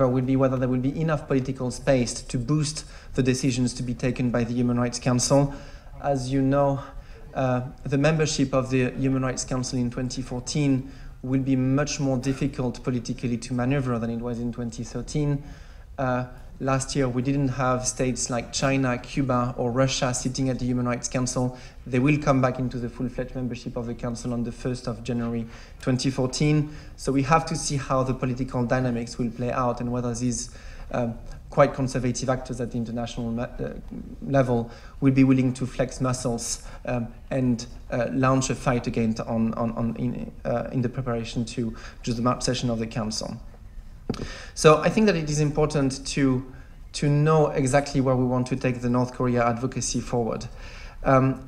will be whether there will be enough political space to boost the decisions to be taken by the Human Rights Council. As you know, the membership of the Human Rights Council in 2014 will be much more difficult politically to maneuver than it was in 2013. Last year, we didn't have states like China, Cuba, or Russia sitting at the Human Rights Council. They will come back into the full-fledged membership of the Council on the 1st of January 2014. So we have to see how the political dynamics will play out and whether these quite conservative actors at the international level will be willing to flex muscles and launch a fight again in the preparation to the March session of the Council. So I think that it is important to know exactly where we want to take the North Korea advocacy forward.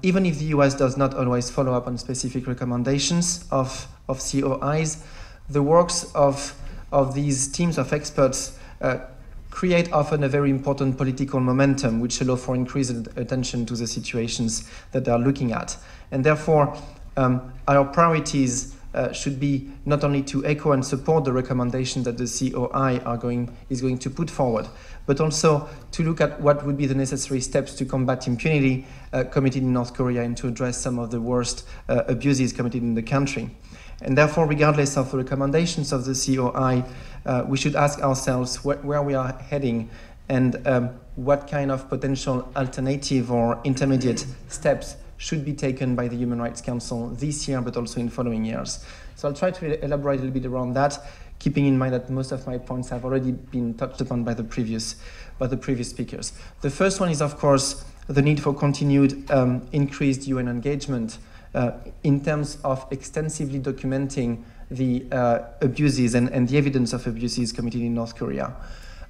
Even if the US does not always follow up on specific recommendations of COIs, the works of these teams of experts create often a very important political momentum which allow for increased attention to the situations that they are looking at. And therefore, our priorities should be not only to echo and support the recommendations that the COI is going to put forward, but also to look at what would be the necessary steps to combat impunity committed in North Korea and to address some of the worst abuses committed in the country. And therefore, regardless of the recommendations of the COI, we should ask ourselves where we are heading and what kind of potential alternative or intermediate steps should be taken by the Human Rights Council this year, but also in following years. So I'll try to elaborate a little bit around that, keeping in mind that most of my points have already been touched upon by the previous speakers. The first one is, of course, the need for continued increased UN engagement in terms of extensively documenting the abuses and the evidence of abuses committed in North Korea.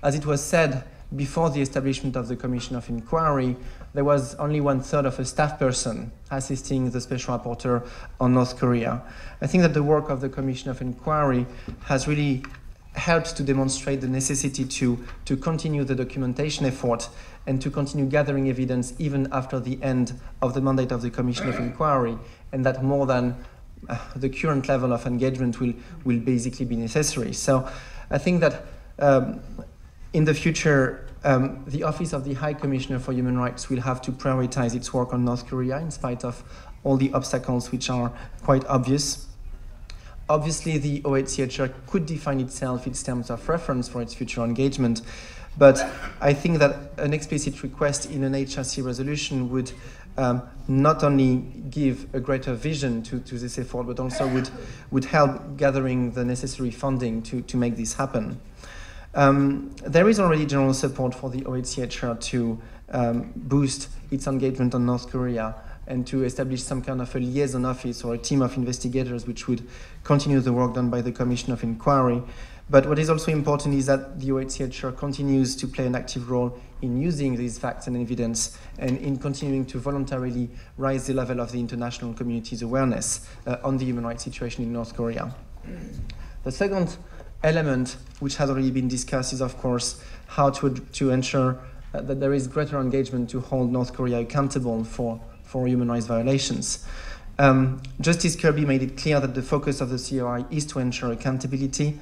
As it was said, before the establishment of the Commission of Inquiry, there was only 1/3 of a staff person assisting the Special Rapporteur on North Korea. I think that the work of the Commission of Inquiry has really helped to demonstrate the necessity to continue the documentation effort and to continue gathering evidence even after the end of the mandate of the Commission of Inquiry, and that more than the current level of engagement will basically be necessary. So I think that in the future, the Office of the High Commissioner for Human Rights will have to prioritize its work on North Korea in spite of all the obstacles which are quite obvious. Obviously, the OHCHR could define itself its terms of reference for its future engagement, but I think that an explicit request in an HRC resolution would not only give a greater vision to this effort, but also would help gathering the necessary funding to make this happen. There is already general support for the OHCHR to boost its engagement on North Korea and to establish some kind of a liaison office or a team of investigators which would continue the work done by the Commission of Inquiry. But what is also important is that the OHCHR continues to play an active role in using these facts and evidence and in continuing to voluntarily raise the level of the international community's awareness on the human rights situation in North Korea. The second element, which has already been discussed, is of course how to ensure that there is greater engagement to hold North Korea accountable for human rights violations. Justice Kirby made it clear that the focus of the COI is to ensure accountability.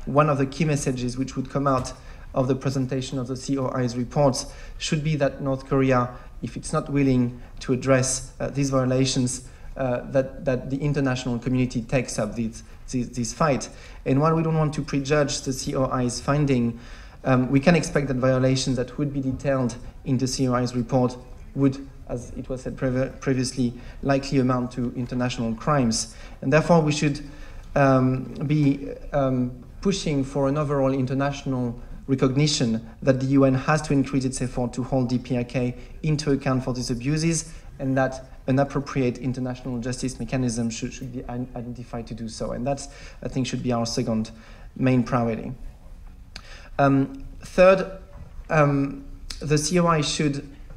One of the key messages which would come out of the presentation of the COI's reports should be that North Korea, if it's not willing to address these violations, that the international community takes up this fight. And while we don't want to prejudge the COI's finding, we can expect that violations that would be detailed in the COI's report would, as it was said previously, likely amount to international crimes. And therefore we should be pushing for an overall international recognition that the UN has to increase its effort to hold DPRK into account for these abuses, and that an appropriate international justice mechanism should be identified to do so. And that's, I think, should be our second main priority. Third, the COI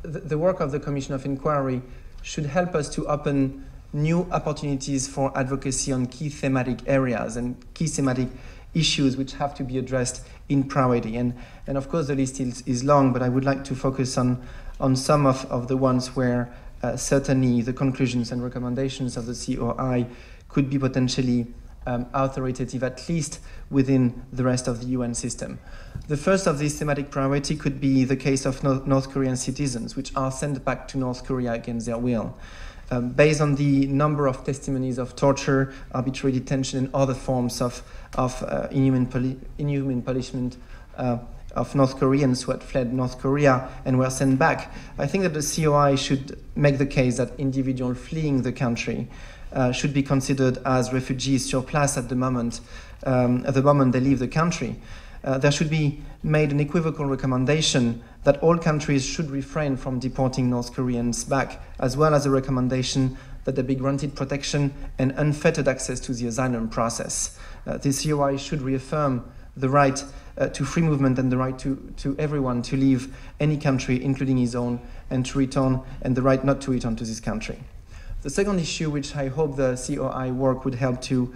the work of the Commission of Inquiry should help us to open new opportunities for advocacy on key thematic areas and key thematic issues which have to be addressed in priority. And of course the list is long, but I would like to focus on some of the ones where certainly the conclusions and recommendations of the COI could be potentially authoritative, at least within the rest of the UN system. The first of these thematic priority could be the case of North Korean citizens, which are sent back to North Korea against their will. Based on the number of testimonies of torture, arbitrary detention, and other forms of inhuman punishment of North Koreans who had fled North Korea and were sent back, I think that the COI should make the case that individuals fleeing the country should be considered as refugees sur place at the moment they leave the country. There should be made an equivocal recommendation that all countries should refrain from deporting North Koreans back, as well as a recommendation that they be granted protection and unfettered access to the asylum process. The COI should reaffirm the right to free movement and the right to everyone to leave any country, including his own, and to return, and the right not to return to this country. The second issue, which I hope the COI work would help to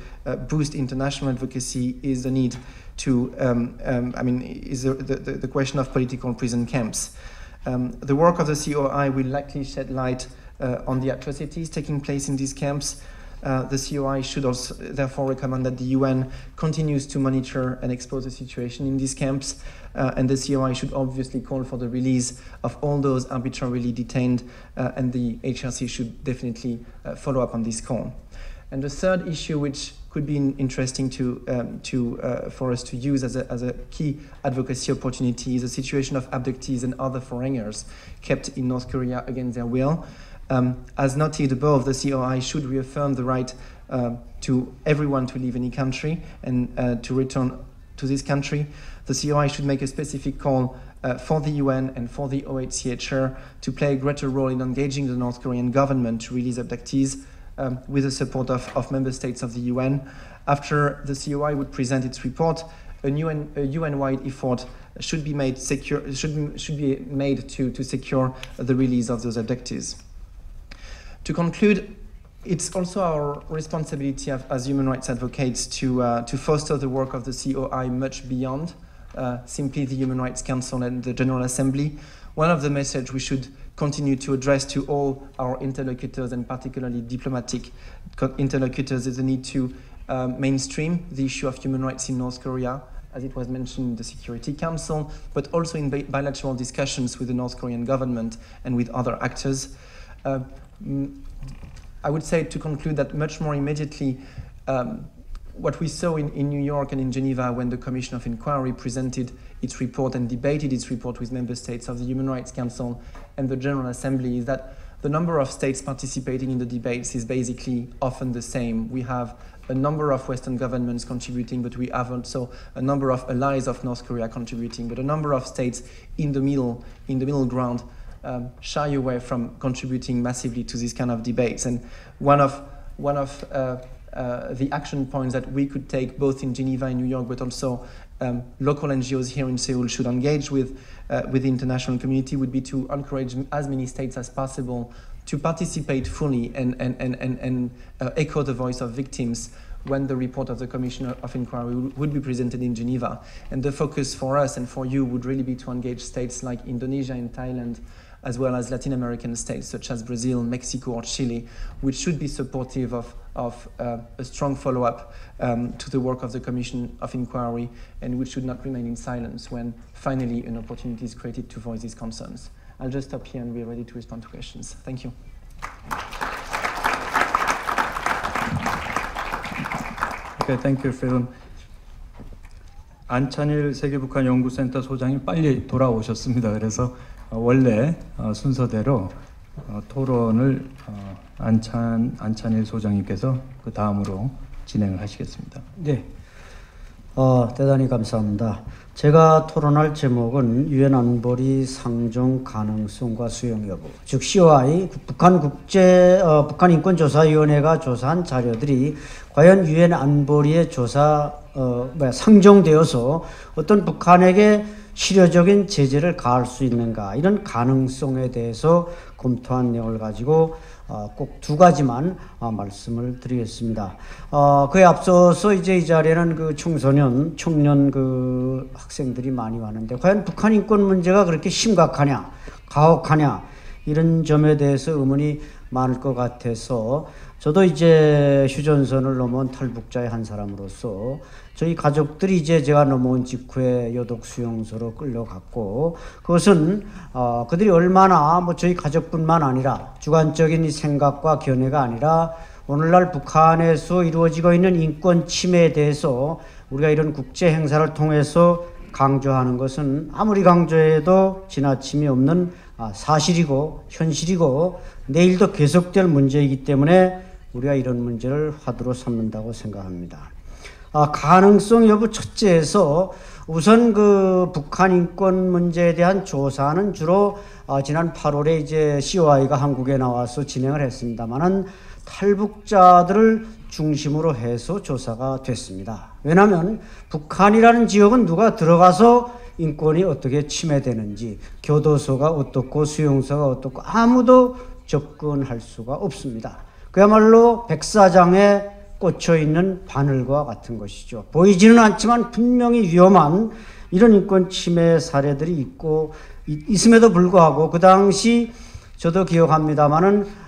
boost international advocacy, is the need to, is the question of political prison camps. The work of the COI will likely shed light on the atrocities taking place in these camps. The COI should also therefore recommend that the UN continues to monitor and expose the situation in these camps, and the COI should obviously call for the release of all those arbitrarily detained, and the HRC should definitely follow up on this call. And the third issue, which could be interesting for us to use as a key advocacy opportunity, is the situation of abductees and other foreigners kept in North Korea against their will. As noted above, the COI should reaffirm the right to everyone to leave any country and to return to this country. The COI should make a specific call for the UN and for the OHCHR to play a greater role in engaging the North Korean government to release abductees with the support of member states of the UN. After the COI would present its report, a UN-wide effort should be made to secure the release of those abductees. To conclude, it's also our responsibility as human rights advocates to foster the work of the COI much beyond simply the Human Rights Council and the General Assembly. One of the messages we should continue to address to all our interlocutors, and particularly diplomatic interlocutors, is the need to mainstream the issue of human rights in North Korea, as it was mentioned in the Security Council, but also in bilateral discussions with the North Korean government and with other actors. I would say, to conclude, that much more immediately, what we saw in New York and in Geneva when the Commission of Inquiry presented its report and debated its report with member states of the Human Rights Council and the General Assembly, is that the number of states participating in the debates is basically often the same. We have a number of Western governments contributing, but we have also a number of allies of North Korea contributing, but a number of states in the middle ground shy away from contributing massively to this kind of debates. And one of the action points that we could take, both in Geneva and New York, but also local NGOs here in Seoul should engage with the international community, would be to encourage as many states as possible to participate fully and echo the voice of victims when the report of the Commission of Inquiry would be presented in Geneva. And the focus for us and for you would really be to engage states like Indonesia and Thailand, as well as Latin American states such as Brazil, Mexico, or Chile, which should be supportive of a strong follow-up to the work of the Commission of Inquiry, and which should not remain in silence when finally an opportunity is created to voice these concerns. I'll just stop here and be ready to respond to questions. Thank you. Okay, thank you, Phil. 안찬일 세계북한 연구센터 소장이 빨리 돌아오셨습니다. 그래서 원래 순서대로 토론을 안찬일 소장님께서 그 다음으로 진행을 하시겠습니다. 네, 대단히 감사합니다. 제가 토론할 제목은 유엔 안보리 상정 가능성과 수용 여부, 즉 COI 북한 인권조사위원회가 조사한 자료들이 과연 유엔 안보리의 상정되어서 어떤 북한에게 실효적인 제재를 가할 수 있는가, 이런 가능성에 대해서 검토한 내용을 가지고 꼭 두 가지만 말씀을 드리겠습니다. 그에 앞서서 이제 이 자리에는 그 청년 학생들이 많이 왔는데, 과연 북한 인권 문제가 그렇게 심각하냐, 가혹하냐, 이런 점에 대해서 의문이 많을 것 같아서 저도 이제 휴전선을 넘어온 탈북자의 한 사람으로서 저희 가족들이 이제 제가 넘어온 직후에 요독 수용소로 끌려갔고 그것은 그들이 얼마나 뭐 저희 가족뿐만 아니라 주관적인 이 생각과 견해가 아니라 오늘날 북한에서 이루어지고 있는 인권 침해에 대해서 우리가 이런 국제 행사를 통해서 강조하는 것은 아무리 강조해도 지나침이 없는 사실이고 현실이고 내일도 계속될 문제이기 때문에 우리가 이런 문제를 화두로 삼는다고 생각합니다. 가능성 여부 첫째에서 우선 그 북한 인권 문제에 대한 조사는 주로 지난 8월에 이제 COI가 한국에 나와서 진행을 했습니다만은 탈북자들을 중심으로 해서 조사가 됐습니다. 왜냐하면 북한이라는 지역은 누가 들어가서 인권이 어떻게 침해되는지, 교도소가 어떻고 수용소가 어떻고 아무도 접근할 수가 없습니다. 그야말로 백사장에 꽂혀있는 바늘과 같은 것이죠. 보이지는 않지만 분명히 위험한 이런 인권 침해 사례들이 있음에도 불구하고 그 당시 저도 기억합니다마는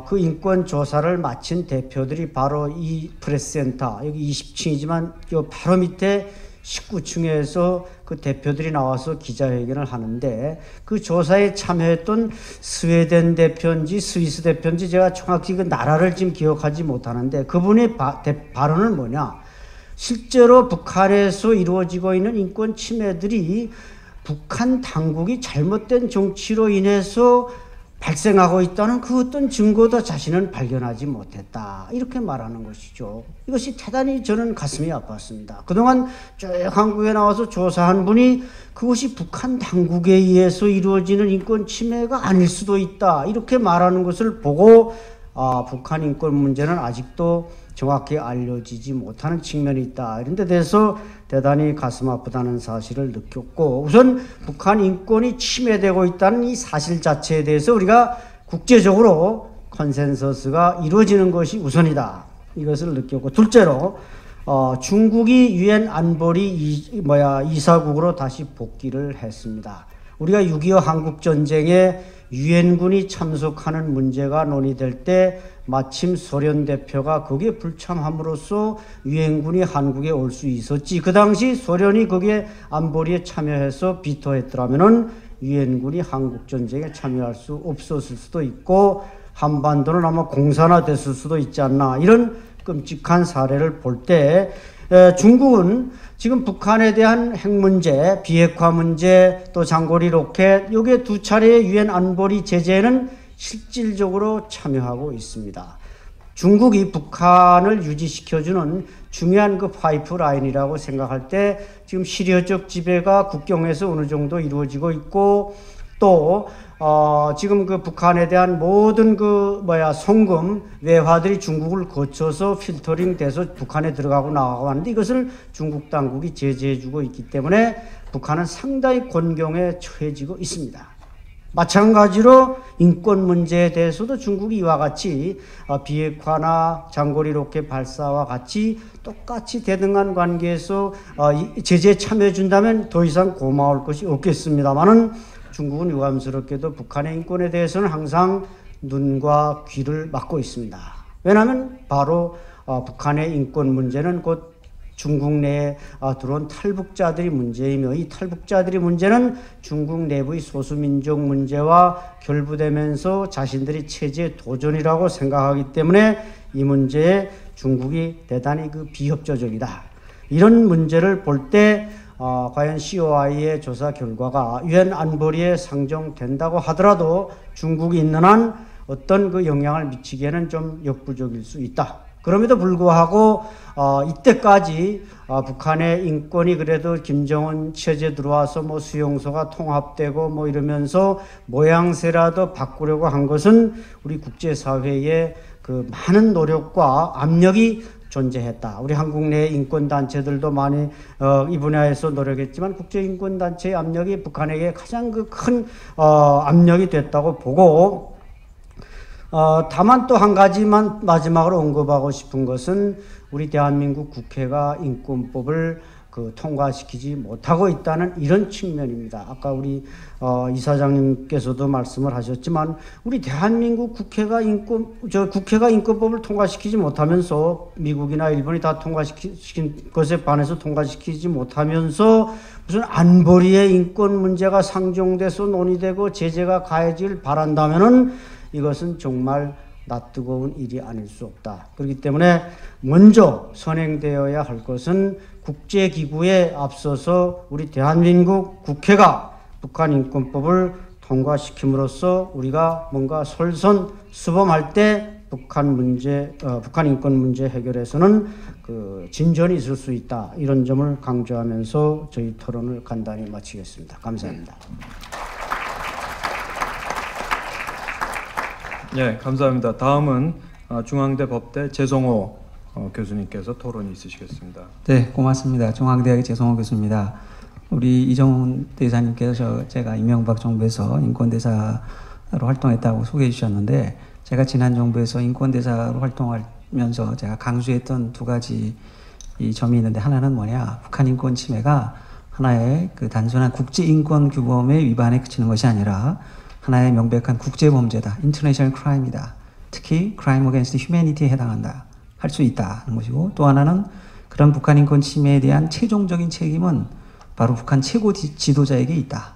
그 인권 조사를 마친 대표들이 바로 이 프레스센터, 여기 20층이지만 요 바로 밑에 19층에서 그 대표들이 나와서 기자회견을 하는데 그 조사에 참여했던 스웨덴 대표인지 스위스 대표인지 제가 정확히 그 나라를 지금 기억하지 못하는데 그분의 발언은 뭐냐? 실제로 북한에서 이루어지고 있는 인권 침해들이 북한 당국이 잘못된 정치로 인해서 발생하고 있다는 그 어떤 증거도 자신은 발견하지 못했다. 이렇게 말하는 것이죠. 이것이 대단히 저는 가슴이 아팠습니다. 그동안 쭉 한국에 나와서 조사한 분이 그것이 북한 당국에 의해서 이루어지는 인권 침해가 아닐 수도 있다. 이렇게 말하는 것을 보고 북한 인권 문제는 아직도 정확히 알려지지 못하는 측면이 있다. 이런 데 대해서 대단히 가슴 아프다는 사실을 느꼈고 우선 북한 인권이 침해되고 있다는 이 사실 자체에 대해서 우리가 국제적으로 컨센서스가 이루어지는 것이 우선이다. 이것을 느꼈고 둘째로 중국이 유엔 안보리 이사국으로 다시 복귀를 했습니다. 우리가 6.25 한국전쟁에 유엔군이 참석하는 문제가 논의될 때 마침 소련 대표가 거기에 불참함으로써 유엔군이 한국에 올 수 있었지. 그 당시 소련이 거기에 안보리에 참여해서 비토했더라면은 유엔군이 한국전쟁에 참여할 수 없었을 수도 있고 한반도는 아마 공산화됐을 수도 있지 않나. 이런 끔찍한 사례를 볼 때 중국은 지금 북한에 대한 핵 문제, 비핵화 문제, 또 장거리 로켓, 요게 두 차례의 유엔 안보리 제재에는 실질적으로 참여하고 있습니다. 중국이 북한을 유지시켜주는 중요한 그 파이프라인이라고 생각할 때 지금 시리아적 지배가 국경에서 어느 정도 이루어지고 있고 또 지금 그 북한에 대한 모든 송금 외화들이 중국을 거쳐서 필터링 돼서 북한에 들어가고 나가고 하는데 이것을 중국 당국이 제재해주고 있기 때문에 북한은 상당히 곤경에 처해지고 있습니다. 마찬가지로 인권 문제에 대해서도 중국이 이와 같이 비핵화나 장거리 로켓 발사와 같이 똑같이 대등한 관계에서 제재에 참여해준다면 더 이상 고마울 것이 없겠습니다만은 중국은 유감스럽게도 북한의 인권에 대해서는 항상 눈과 귀를 막고 있습니다. 왜냐하면 바로 북한의 인권 문제는 곧 중국 내에 들어온 탈북자들이 문제이며 이 탈북자들이 문제는 중국 내부의 소수민족 문제와 결부되면서 자신들이 체제 도전이라고 생각하기 때문에 이 문제에 중국이 대단히 비협조적이다. 이런 문제를 볼 때 과연 COI의 조사 결과가 유엔 안보리에 상정된다고 하더라도 중국이 있는 한 어떤 영향을 미치기에는 좀 역부족일 수 있다. 그럼에도 불구하고 이때까지 북한의 인권이 그래도 김정은 체제 들어와서 수용소가 통합되고 이러면서 모양새라도 바꾸려고 한 것은 우리 국제사회의 많은 노력과 압력이 존재했다. 우리 한국 내 인권단체들도 많이 이 분야에서 노력했지만 국제인권단체의 압력이 북한에게 가장 큰 압력이 됐다고 보고 다만 또 한 가지만 마지막으로 언급하고 싶은 것은 우리 대한민국 국회가 인권법을 통과시키지 못하고 있다는 이런 측면입니다. 아까 우리 이사장님께서도 말씀을 하셨지만 우리 대한민국 국회가 인권법을 통과시키지 못하면서 미국이나 일본이 다 통과시킨 것에 반해서 통과시키지 못하면서 무슨 안보리의 인권 문제가 상정돼서 논의되고 제재가 가해질 바란다면은 이것은 정말 낯뜨거운 일이 아닐 수 없다. 그렇기 때문에 먼저 선행되어야 할 것은 국제기구에 앞서서 우리 대한민국 국회가 북한 인권법을 통과시킴으로써 우리가 뭔가 솔선수범할 때 북한 인권 문제 해결에서는 그 진전이 있을 수 있다. 이런 점을 강조하면서 저희 토론을 간단히 마치겠습니다. 감사합니다. 네, 감사합니다. 다음은 중앙대 법대 재성호 교수님께서 토론이 있으시겠습니다. 네, 고맙습니다. 중앙대학의 재성호 교수입니다. 우리 이정훈 대사님께서 제가 이명박 정부에서 인권대사로 활동했다고 소개해 주셨는데 제가 지난 정부에서 인권대사로 활동하면서 제가 강조했던 두 가지 이 점이 있는데 하나는 뭐냐, 북한 인권 침해가 하나의 그 단순한 국제인권 규범의 위반에 그치는 것이 아니라 하나의 명백한 국제범죄다. 인터내셔널 크라임이다. 특히 크라임 어게인스트 휴머니티에 해당한다. 할 수 있다는 것이고, 또 하나는 그런 북한 인권 침해에 대한 최종적인 책임은 바로 북한 최고 지도자에게 있다.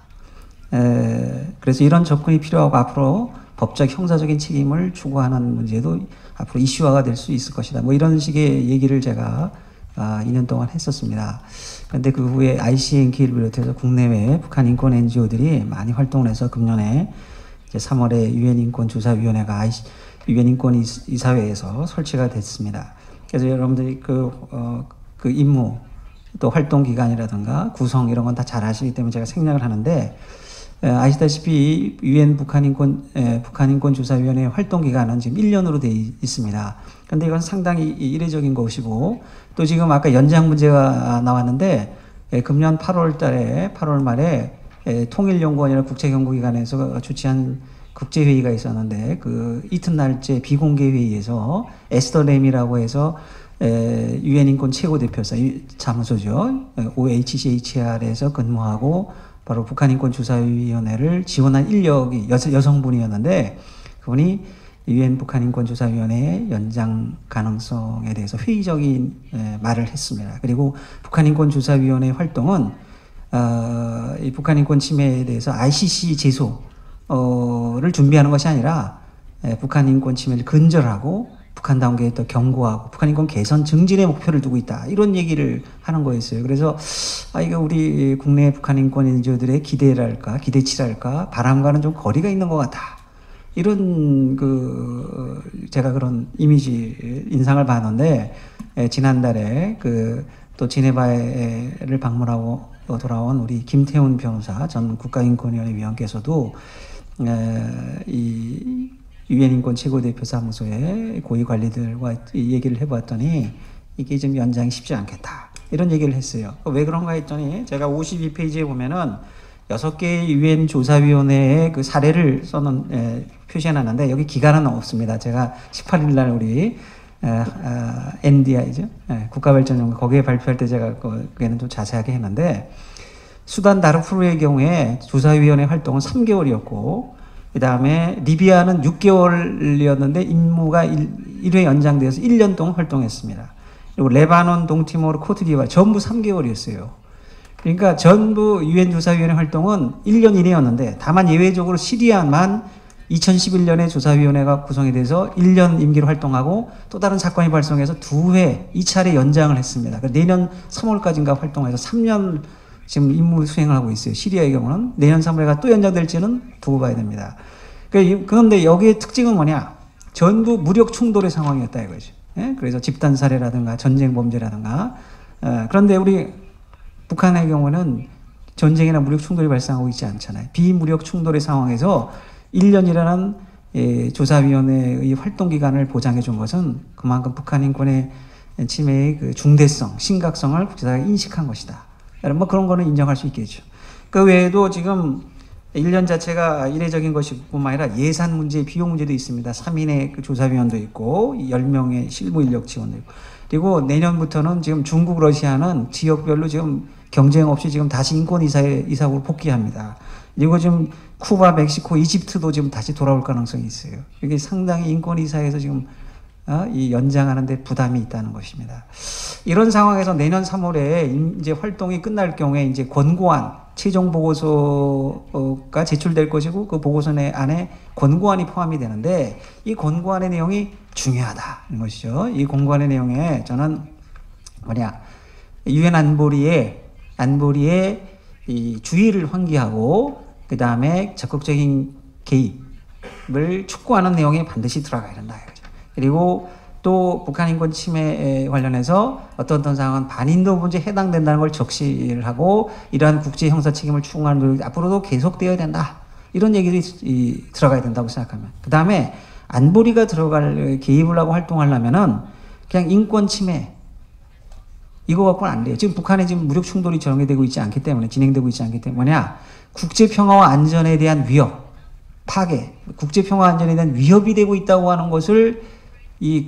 그래서 이런 접근이 필요하고 앞으로 법적 형사적인 책임을 추구하는 문제도 앞으로 이슈화가 될 수 있을 것이다. 뭐 이런 식의 얘기를 제가 2년 동안 했었습니다. 그런데 그 후에 ICNK를 비롯해서 국내외 북한 인권 NGO들이 많이 활동을 해서 금년에 이제 3월에 유엔 인권조사위원회가 유엔 인권이사회에서 설치가 됐습니다. 그래서 여러분들이 그 임무 또 활동 기간이라든가 구성 이런 건 다 잘 아시기 때문에 제가 생략을 하는데, 아시다시피 유엔 북한 인권조사위원회 활동 기간은 지금 1년으로 되어 있습니다. 그런데 이건 상당히 이례적인 것이고, 또 지금 아까 연장 문제가 나왔는데 금년 8월 말에 통일연구원이나 국제경고기관에서 주최한 국제회의가 있었는데 그 이튿날째 비공개 회의에서 에스더 램이라고 해서 유엔 인권 최고대표사 사무소죠. OHCHR에서 근무하고 바로 북한 인권 조사위원회를 지원한 인력이 여성분이었는데, 그분이 유엔 북한 인권 조사위원회의 연장 가능성에 대해서 회의적인 말을 했습니다. 그리고 북한 인권 조사위원회 활동은 이 북한 인권 침해에 대해서 ICC 제소를 준비하는 것이 아니라 북한 인권 침해를 근절하고 북한 단계에 또 경고하고 북한 인권 개선 증진의 목표를 두고 있다. 이런 얘기를 하는 거였어요. 그래서 이거 우리 국내 북한 인권 NGO들의 기대랄까, 기대치랄까, 바람과는 좀 거리가 있는 것 같다. 이런 제가 그런 이미지 인상을 받았는데, 지난달에 또 지네바를 방문하고 돌아온 우리 김태훈 변호사 전 국가인권위원회 위원께서도 이 유엔 인권 최고대표 사무소의 고위 관리들과 이 얘기를 해봤더니 이게 좀 연장이 쉽지 않겠다. 이런 얘기를 했어요. 왜 그런가 했더니 제가 52페이지에 보면은 6개의 유엔 조사위원회의 그 사례를 표시해놨는데 여기 기간은 없습니다. 제가 18일 날 우리 NDI죠. 국가발전연구 거기에 발표할 때 제가 그게는 좀 자세하게 했는데, 수단 다르푸르의 경우에 조사위원회 활동은 3개월이었고 그 다음에 리비아는 6개월이었는데 임무가 1회 연장되어서 1년 동안 활동했습니다. 그리고 레바논, 동티모르, 코트디부아르 전부 3개월이었어요. 그러니까 전부 유엔 조사위원회 활동은 1년 이내였는데, 다만 예외적으로 시리아만 2011년에 조사위원회가 구성이 돼서 1년 임기로 활동하고 또 다른 사건이 발생해서 2차례 연장을 했습니다. 내년 3월까지인가 활동해서 3년 지금 임무 수행을 하고 있어요. 시리아의 경우는 내년 3월에가 또 연장될지는 두고 봐야 됩니다. 그런데 여기의 특징은 뭐냐? 전부 무력 충돌의 상황이었다 이거죠. 그래서 집단 살해라든가 전쟁 범죄라든가. 그런데 우리 북한의 경우는 전쟁이나 무력 충돌이 발생하고 있지 않잖아요. 비무력 충돌의 상황에서 1년이라는 조사위원회의 활동 기간을 보장해 준 것은 그만큼 북한 인권의 침해의 그 중대성, 심각성을 국제사회가 인식한 것이다. 뭐 그런 거는 인정할 수 있겠죠. 그 외에도 지금 1년 자체가 이례적인 것이 뿐만 아니라 예산 문제, 비용 문제도 있습니다. 3인의 그 조사위원도 있고 10명의 실무 인력 지원도 있고. 그리고 내년부터는 지금 중국, 러시아는 지역별로 지금 경쟁 없이 지금 다시 인권이사국으로 복귀합니다. 그리고 지금 쿠바, 멕시코, 이집트도 지금 다시 돌아올 가능성이 있어요. 이게 상당히 인권이사에서 지금 이 연장하는데 부담이 있다는 것입니다. 이런 상황에서 내년 3월에 이제 활동이 끝날 경우에 이제 권고안, 최종 보고서가 제출될 것이고 그 보고서 안에 권고안이 포함이 되는데 이 권고안의 내용이 중요하다는 것이죠. 이 권고안의 내용에 저는 유엔 안보리의 이 주의를 환기하고 그 다음에 적극적인 개입을 촉구하는 내용이 반드시 들어가야 된다. 그리고 또 북한 인권 침해에 관련해서 어떤 상황은 반인도 문제에 해당된다는 걸 적시를 하고 이러한 국제 형사 책임을 추궁하는 노력이 앞으로도 계속되어야 된다. 이런 얘기들이 들어가야 된다고 생각합니다. 그 다음에 안보리가 개입을 하고 활동하려면은 그냥 인권 침해 이거 갖고는 안 돼요. 지금 북한에 지금 무력 충돌이 진행되고 있지 않기 때문에 국제 평화와 안전에 대한 위협, 파괴, 국제 평화 안전에 대한 위협이 되고 있다고 하는 것을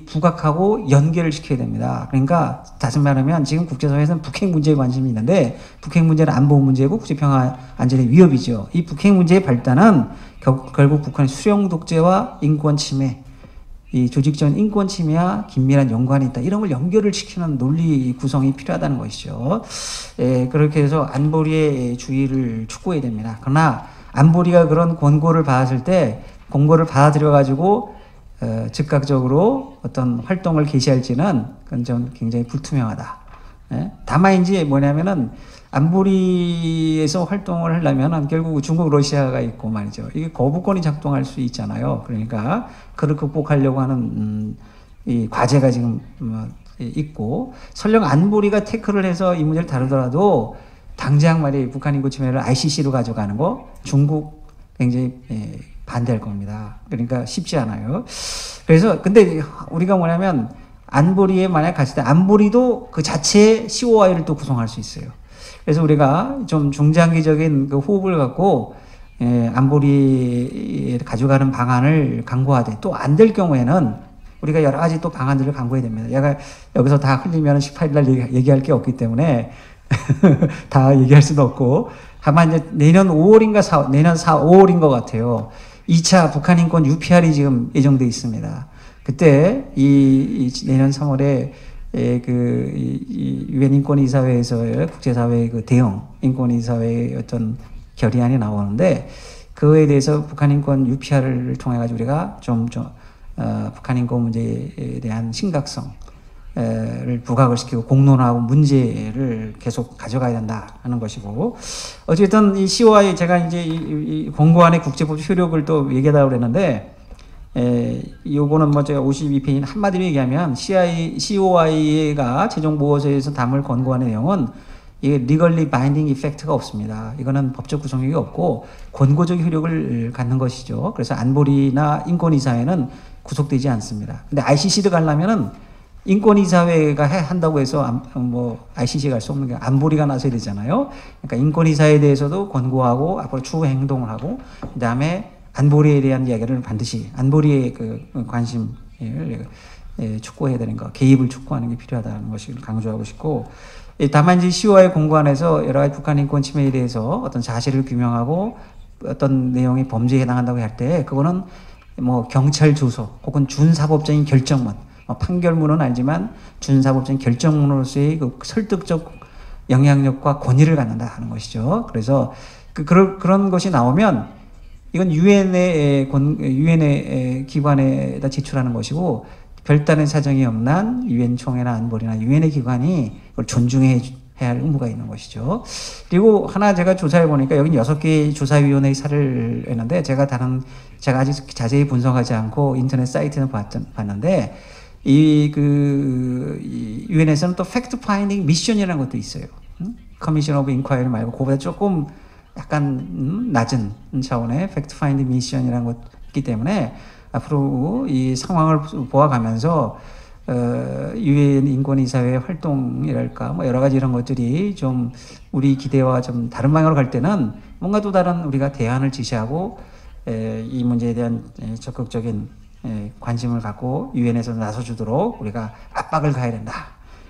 부각하고 연결을 시켜야 됩니다. 그러니까 다시 말하면 지금 국제사회에서는 북핵 문제에 관심이 있는데 북핵 문제는 안보 문제고 국제평화 안전의 위협이죠. 이 북핵 문제의 발단은 결국 북한의 수령 독재와 인권 침해, 이 조직적인 인권 침해와 긴밀한 연관이 있다. 이런 걸 연결을 시키는 논리 구성이 필요하다는 것이죠. 그렇게 해서 안보리의 주의를 촉구해야 됩니다. 그러나 안보리가 그런 권고를 받았을 때 권고를 받아들여가지고 즉각적으로 어떤 활동을 개시할지는 그건 좀 굉장히 불투명하다. 다만 이제 뭐냐면은 안보리에서 활동을 하려면은 결국 중국, 러시아가 있고 말이죠. 이게 거부권이 작동할 수 있잖아요. 그러니까 그를 극복하려고 하는 이 과제가 지금 있고 설령 안보리가 태클을 해서 이 문제를 다루더라도 당장 말이에요. 북한 인권 침해를 ICC로 가져가는 거 중국 굉장히 반대할 겁니다. 그러니까 쉽지 않아요. 그래서 근데 우리가 뭐냐면 안보리에 만약 갔을 때 안보리도 그 자체의 COI를 또 구성할 수 있어요. 그래서 우리가 좀 중장기적인 그 호흡을 갖고 안보리에 가져가는 방안을 강구하되 또 안 될 경우에는 우리가 여러 가지 또 방안들을 강구해야 됩니다. 제가 여기서 다 흘리면 18일 날 얘기할 게 없기 때문에 다 얘기할 수도 없고 다만 이제 내년 5월인가 내년 5월인 것 같아요. 2차 북한 인권 UPR이 지금 예정돼 있습니다. 그때 내년 3월에 유엔 인권이사회에서의 국제사회의 그 대응 인권이사회의 어떤 결의안이 나오는데 그에 대해서 북한 인권 UPR을 통해 가지고 우리가 북한 인권 문제에 대한 심각성 를 부각을 시키고 공론화하고 문제를 계속 가져가야 된다 하는 것이고 어쨌든 이 COI 제가 이제 이 권고안의 국제법 효력을 또 얘기하다고 그랬는데 요거는 뭐 제가 52페이지 한마디로 얘기하면 COI가 최종 보고서에서 담을 권고안의 내용은 이게 legally binding effect가 없습니다. 이거는 법적 구성력이 없고 권고적 효력을 갖는 것이죠. 그래서 안보리나 인권이사회는 구속되지 않습니다. 근데 ICC도 가려면은 인권이사회가 한다고 해서 ICC가 갈 수 없는 게 안보리가 나서야 되잖아요. 그러니까 인권이사회에 대해서도 권고하고 앞으로 추후 행동을 하고 그 다음에 안보리에 대한 이야기를 반드시 안보리의 그 관심을 촉구해야 되는 거, 개입을 촉구하는 게 필요하다는 것을 강조하고 싶고 다만 이제 COI 공고안에서 여러 가지 북한 인권 침해에 대해서 어떤 사실을 규명하고 어떤 내용이 범죄에 해당한다고 할 때 그거는 뭐 경찰 조서 혹은 준사법적인 결정문 판결문은 알지만 준사법적인 결정문으로서의 그 설득적 영향력과 권위를 갖는다 하는 것이죠. 그래서 그런 것이 나오면 이건 유엔의 기관에다 제출하는 것이고 별다른 사정이 없는 유엔 총회나 안보리나 유엔의 기관이 그걸 존중해야 할 의무가 있는 것이죠. 그리고 하나 제가 조사해 보니까 여기 6개의 조사위원회의 사례를 했는데 제가 아직 자세히 분석하지 않고 인터넷 사이트는 봤는데 유엔에서는 또 팩트 파인딩 미션이라는 것도 있어요. 커미션 오브 인콰이리 말고 그보다 조금 약간 낮은 차원의 팩트 파인딩 미션이라는 것이 있기 때문에 앞으로 이 상황을 보아가면서 유엔 인권이사회 활동이랄까 뭐 여러 가지 이런 것들이 좀 우리 기대와 좀 다른 방향으로 갈 때는 뭔가 또 다른 우리가 대안을 제시하고 이 문제에 대한 적극적인 관심을 갖고 유엔에서 나서주도록 우리가 압박을 가해야 된다.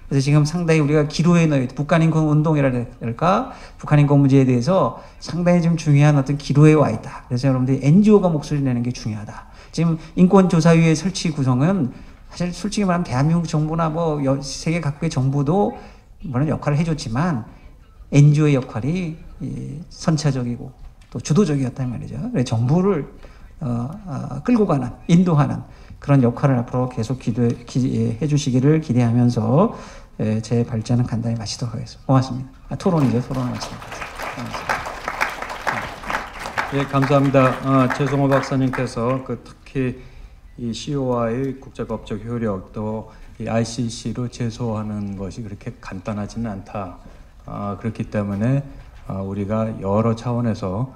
그래서 지금 상당히 우리가 기로에 넣어야 돼. 북한 인권 운동이랄까, 북한 인권 문제에 대해서 상당히 좀 중요한 어떤 기로에 와 있다. 그래서 여러분들이 NGO가 목소리 내는 게 중요하다. 지금 인권조사위의 설치 구성은 사실 솔직히 말하면 대한민국 정부나 뭐 세계 각국의 정부도 물론 역할을 해줬지만 NGO의 역할이 선차적이고 또 주도적이었단 말이죠. 그래서 정부를 끌고 가는, 인도하는 그런 역할을 앞으로 계속 해 주시기를 기대하면서 제 발제는 간단히 마치도록 하겠습니다. 고맙습니다. 토론이죠. 토론을 마치도록 하겠습니다. 예, 감사합니다. 최성호 박사님께서 특히 이 COI의 국제법적 효력 또 이 ICC로 제소하는 것이 그렇게 간단하지는 않다. 그렇기 때문에 우리가 여러 차원에서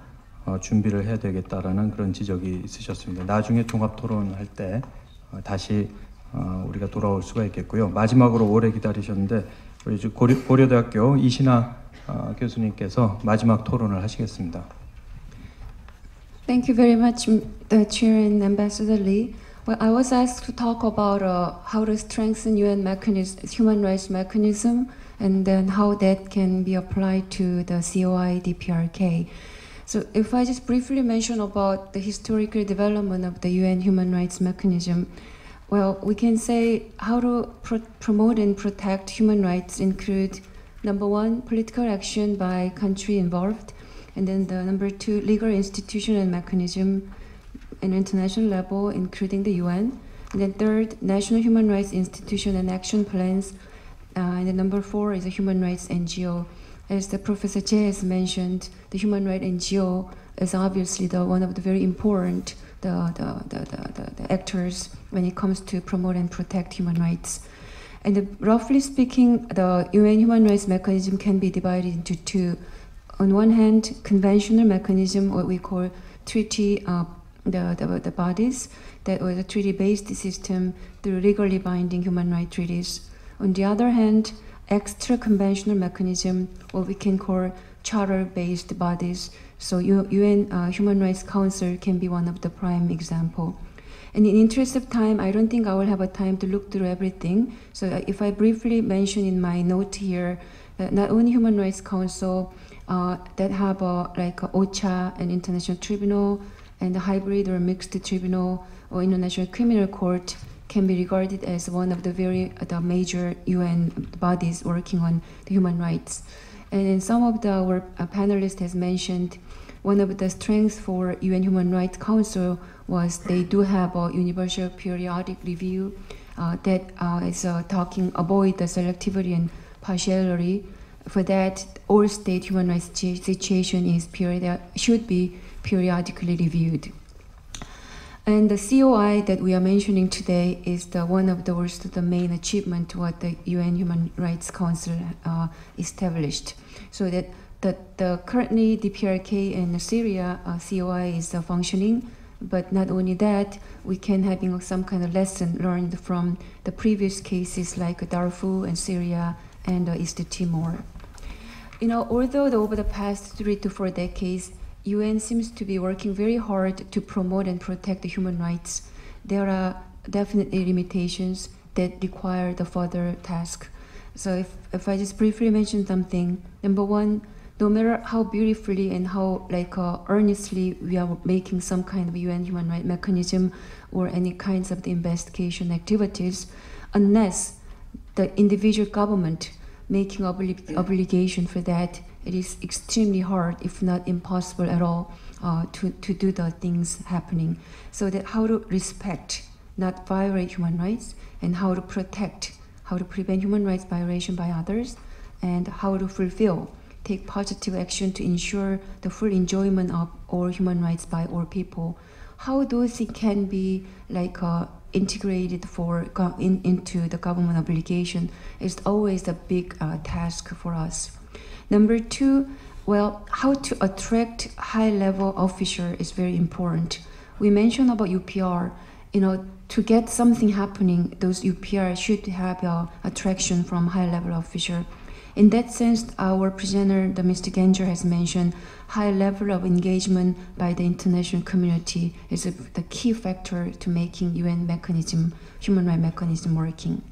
준비를 해야 되겠다라는 그런 지적이 있으셨습니다. 나중에 종합 토론할 때 다시 우리가 돌아올 수가 있겠고요. 마지막으로 오래 기다리셨는데 우리 고려대학교 이신아 교수님께서 마지막 토론을 하시겠습니다. Thank you very much, the Chair and Ambassador Lee. Well, I was asked to talk about how to strengthen UN human rights mechanism, and then how that can be applied to the COI DPRK. So if I just briefly mention about the historical development of the UN human rights mechanism, well, we can say how to promote and protect human rights include, number one, political action by country involved, and then the number two, legal institution and mechanism at international level, including the UN. And then third, national human rights institution and action plans. And then number four is a human rights NGO. As the Professor Che has mentioned, the human rights NGO is obviously one of the very important the actors when it comes to promote and protect human rights. And roughly speaking, the UN human rights mechanism can be divided into two. On one hand, conventional mechanism, what we call treaty, the bodies, that was a treaty-based system through legally binding human rights treaties. On the other hand, extra-conventional mechanism, what we can call charter-based bodies. So UN Human Rights Council can be one of the prime example. And in interest of time, I don't think I will have a time to look through everything. So if I briefly mention in my note here, that not only Human Rights Council that have like OCHA and International Tribunal and the hybrid or mixed tribunal or International Criminal Court can be regarded as one of the major UN bodies working on the human rights. And some of our panelists has mentioned one of the strengths for UN Human Rights Council was they do have a universal periodic review that is avoid the selectivity and partiality. For that, all state human rights situation should be periodically reviewed. And the COI that we are mentioning today is one of the main achievement what the UN Human Rights Council established. So that the currently DPRK in Syria COI is functioning, but not only that, we can having some kind of lesson learned from the previous cases like Darfur and Syria and East Timor. You know, although over the past 3 to 4 decades, UN seems to be working very hard to promote and protect the human rights, there are definitely limitations that require the further task. So if I just briefly mention something, number one, no matter how beautifully and how earnestly we are making some kind of UN human rights mechanism or any kinds of the investigation activities, unless the individual government making obligation for that, it is extremely hard, if not impossible at all, to do the things happening. So that how to respect, not violate human rights, and how to protect, how to prevent human rights violation by others, and how to fulfill, take positive action to ensure the full enjoyment of all human rights by all people. How those things can be integrated into the government obligation is always a big task for us. Number two, well, how to attract high-level officer is very important. We mentioned about UPR. You know, to get something happening, those UPR should have attraction from high-level officer. In that sense, our presenter, Mr. Genjer, has mentioned high level of engagement by the international community is the key factor to making UN mechanism, human rights mechanism working.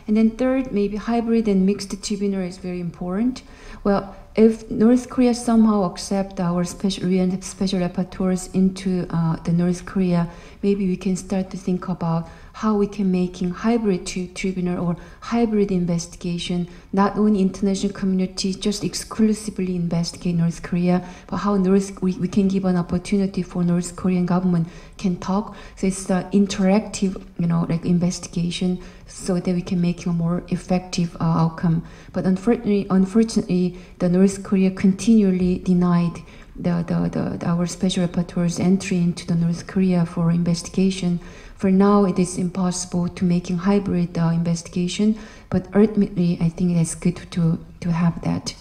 And then third, maybe hybrid and mixed tribunal is very important. Well, if North Korea somehow accept our special rapporteurs into the North Korea, maybe we can start to think about how we can making hybrid tribunal or hybrid investigation, not only international community just exclusively investigate North Korea, but how we can give an opportunity for North Korean government can talk. So it's the interactive, like investigation, so that we can make a more effective outcome. But unfortunately, the North Korea continually denied our special rapporteur's entry into the North Korea for investigation. For now, it is impossible to making hybrid investigation, but ultimately, I think it's good to have that.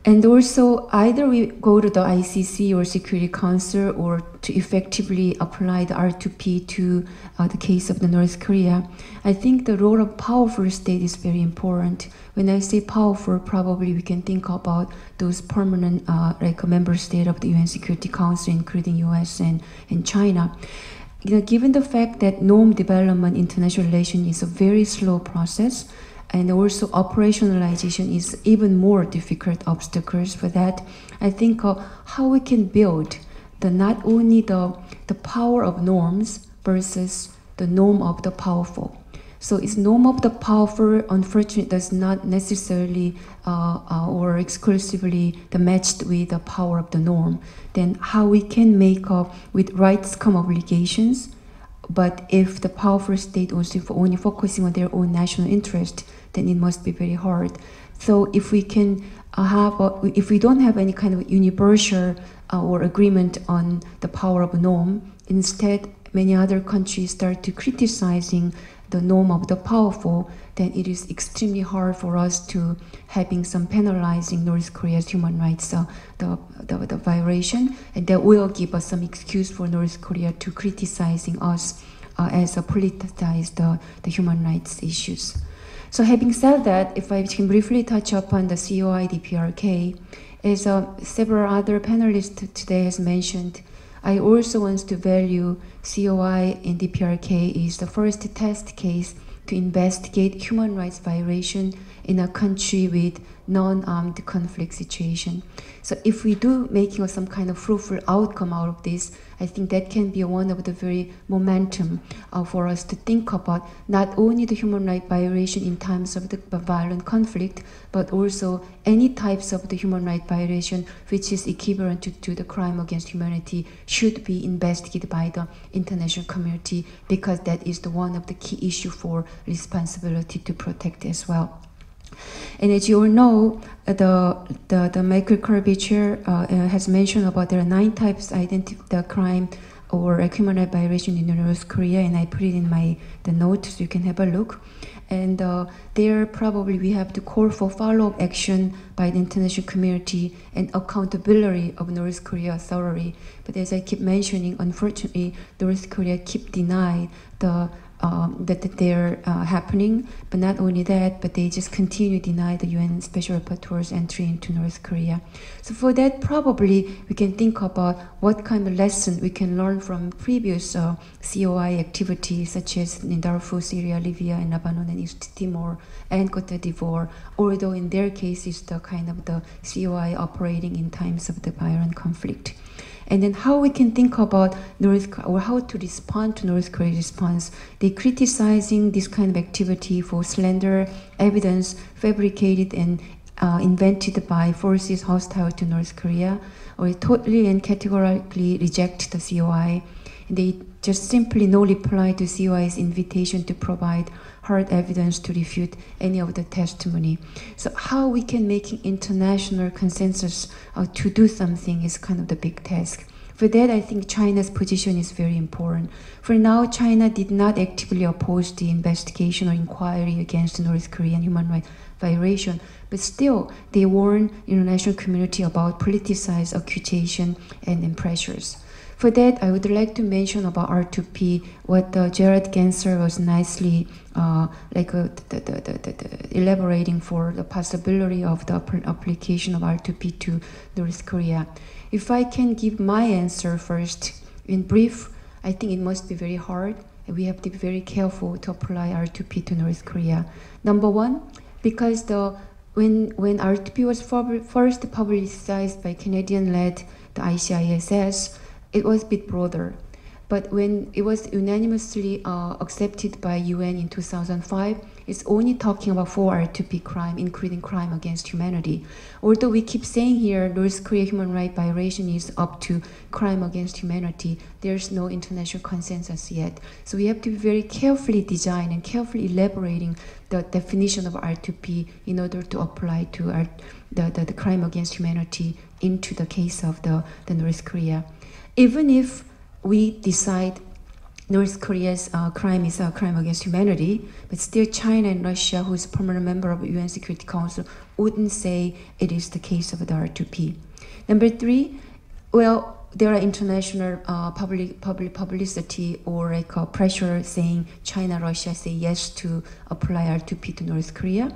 And also, either we go to the ICC or Security Council or to effectively apply the R2P to the case of the North Korea. I think the role of powerful state is very important. When I say powerful, probably we can think about those permanent, like a member state of the UN Security Council, including US and China. Given the fact that norm development international relation is a very slow process, and also operationalization is even more difficult obstacles for that, I think how we can build not only the power of norms versus the norm of the powerful. So it's norm of the powerful, unfortunately, does not necessarily or exclusively matched with the power of the norm. Then how we can make with rights come obligations, but if the powerful state also only focusing on their own national interest, then it must be very hard. So if we can if we don't have any kind of universal or agreement on the power of a norm, instead many other countries start to criticizing the norm of the powerful, then it is extremely hard for us to having some penalizing North Korea's human rights the violation, and that will give us some excuse for North Korea to criticizing us as a politicized the human rights issues. So having said that, if I can briefly touch upon the COI DPRK, as several other panelists today has mentioned, I also want to value COI and DPRK is the first test case to investigate human rights violation in a country with non-armed conflict situation. So if we do making some kind of fruitful outcome out of this, I think that can be one of the very momentum for us to think about not only the human rights violation in times of the violent conflict, but also any types of the human rights violation which is equivalent to the crime against humanity should be investigated by the international community, because that is one of the key issue for responsibility to protect as well. And as you all know, the Michael Kirby chair has mentioned about there are 9 types the crime or human rights violation in North Korea, and I put it in the note so you can have a look. And there probably we have to call for follow-up action by the international community and accountability of North Korea authority. But as I keep mentioning, unfortunately, North Korea keep denying that they're happening, but not only that, but they just continue to deny the UN Special Rapporteur's entry into North Korea. So for that, probably we can think about what kind of lesson we can learn from previous COI activities, such as in Darfur, Syria, Libya, and Lebanon, and East Timor, and Cote d'Ivoire, although in their case it's the kind of the COI operating in times of the violent conflict. And then how we can think about or how to respond to North Korea's response. They criticizing this kind of activity for slander, evidence fabricated and invented by forces hostile to North Korea, or totally and categorically reject the COI. And they just simply no reply to COI's invitation to provide hard evidence to refute any of the testimony. So how we can make international consensus to do something is kind of the big task. For that, I think China's position is very important. For now, China did not actively oppose the investigation or inquiry against North Korean human rights violation, but still they warn international community about politicized accusation and pressures. For that, I would like to mention about R2P what Jared Genser was nicely elaborating for the possibility of the application of R2P to North Korea. If I can give my answer first, in brief, I think it must be very hard, and we have to be very careful to apply R2P to North Korea. Number one, because when R2P was first publicized by Canadian-led the ICISS, it was a bit broader. But when it was unanimously accepted by UN in 2005, it's only talking about 4 R2P crime, including crime against humanity. Although we keep saying here North Korea human rights violation is up to crime against humanity, there's no international consensus yet. So we have to be very carefully design and carefully elaborating the definition of R2P in order to apply to the crime against humanity into the case of the North Korea. Even if we decide North Korea's crime is a crime against humanity, but still China and Russia, who is a permanent member of the UN Security Council, wouldn't say it is the case of the R2P. Number three, well, there are international publicity or pressure saying China, Russia say yes to apply R2P to North Korea.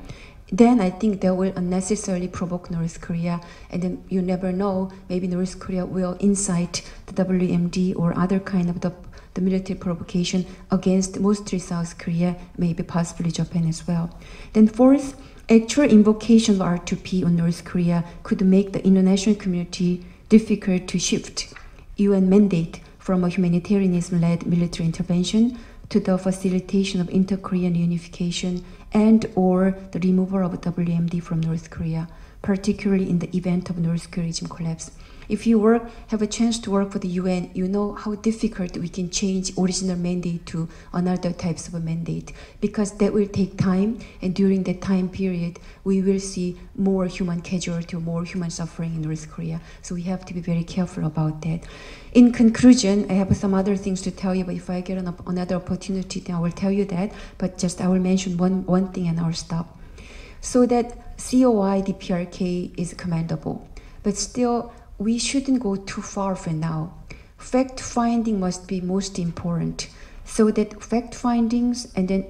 Then I think that will unnecessarily provoke North Korea, and then you never know, maybe North Korea will incite the WMD or other kind of the military provocation against mostly South Korea, maybe possibly Japan as well. Then fourth, actual invocation of R2P on North Korea could make the international community difficult to shift UN mandate from a humanitarianism-led military intervention to the facilitation of inter-Korean unification and or the removal of WMD from North Korea, particularly in the event of North Korea regime collapse. If you have a chance to work for the UN, you know how difficult we can change original mandate to another types of a mandate, because that will take time, and during that time period, we will see more human casualty or more human suffering in North Korea. So we have to be very careful about that. In conclusion, I have some other things to tell you, but if I get another opportunity, then I will tell you that. But just I will mention one thing and I'll stop. So that COI DPRK is commendable, but still, we shouldn't go too far for now. Fact finding must be most important, so that fact findings and then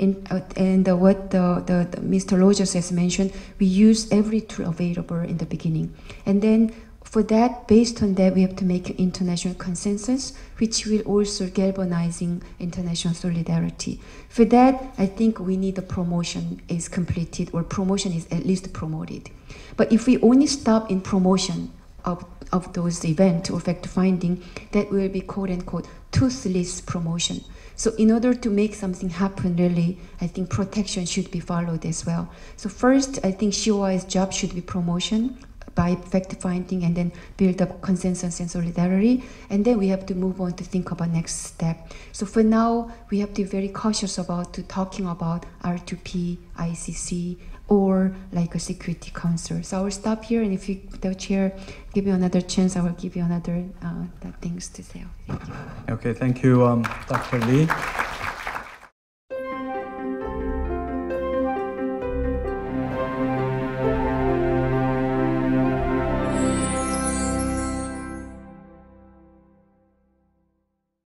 what the Mr. Rogers has mentioned, we use every tool available in the beginning, and then for that, based on that, we have to make an international consensus, which will also galvanizing international solidarity. For that, I think we need a promotion is completed, or promotion is at least promoted. But if we only stop in promotion of those events or fact-finding, that will be quote-unquote toothless promotion. So in order to make something happen, really, I think protection should be followed as well. So first, I think COI's job should be promotion by fact-finding and then build up consensus and solidarity. And then we have to move on to think about next step. So for now, we have to be very cautious about talking about R2P, ICC, or like a Security Council. So I will stop here, and if you, the chair, give you another chance, I will give you another things to say. Thank you. Okay, thank you, Dr. Lee.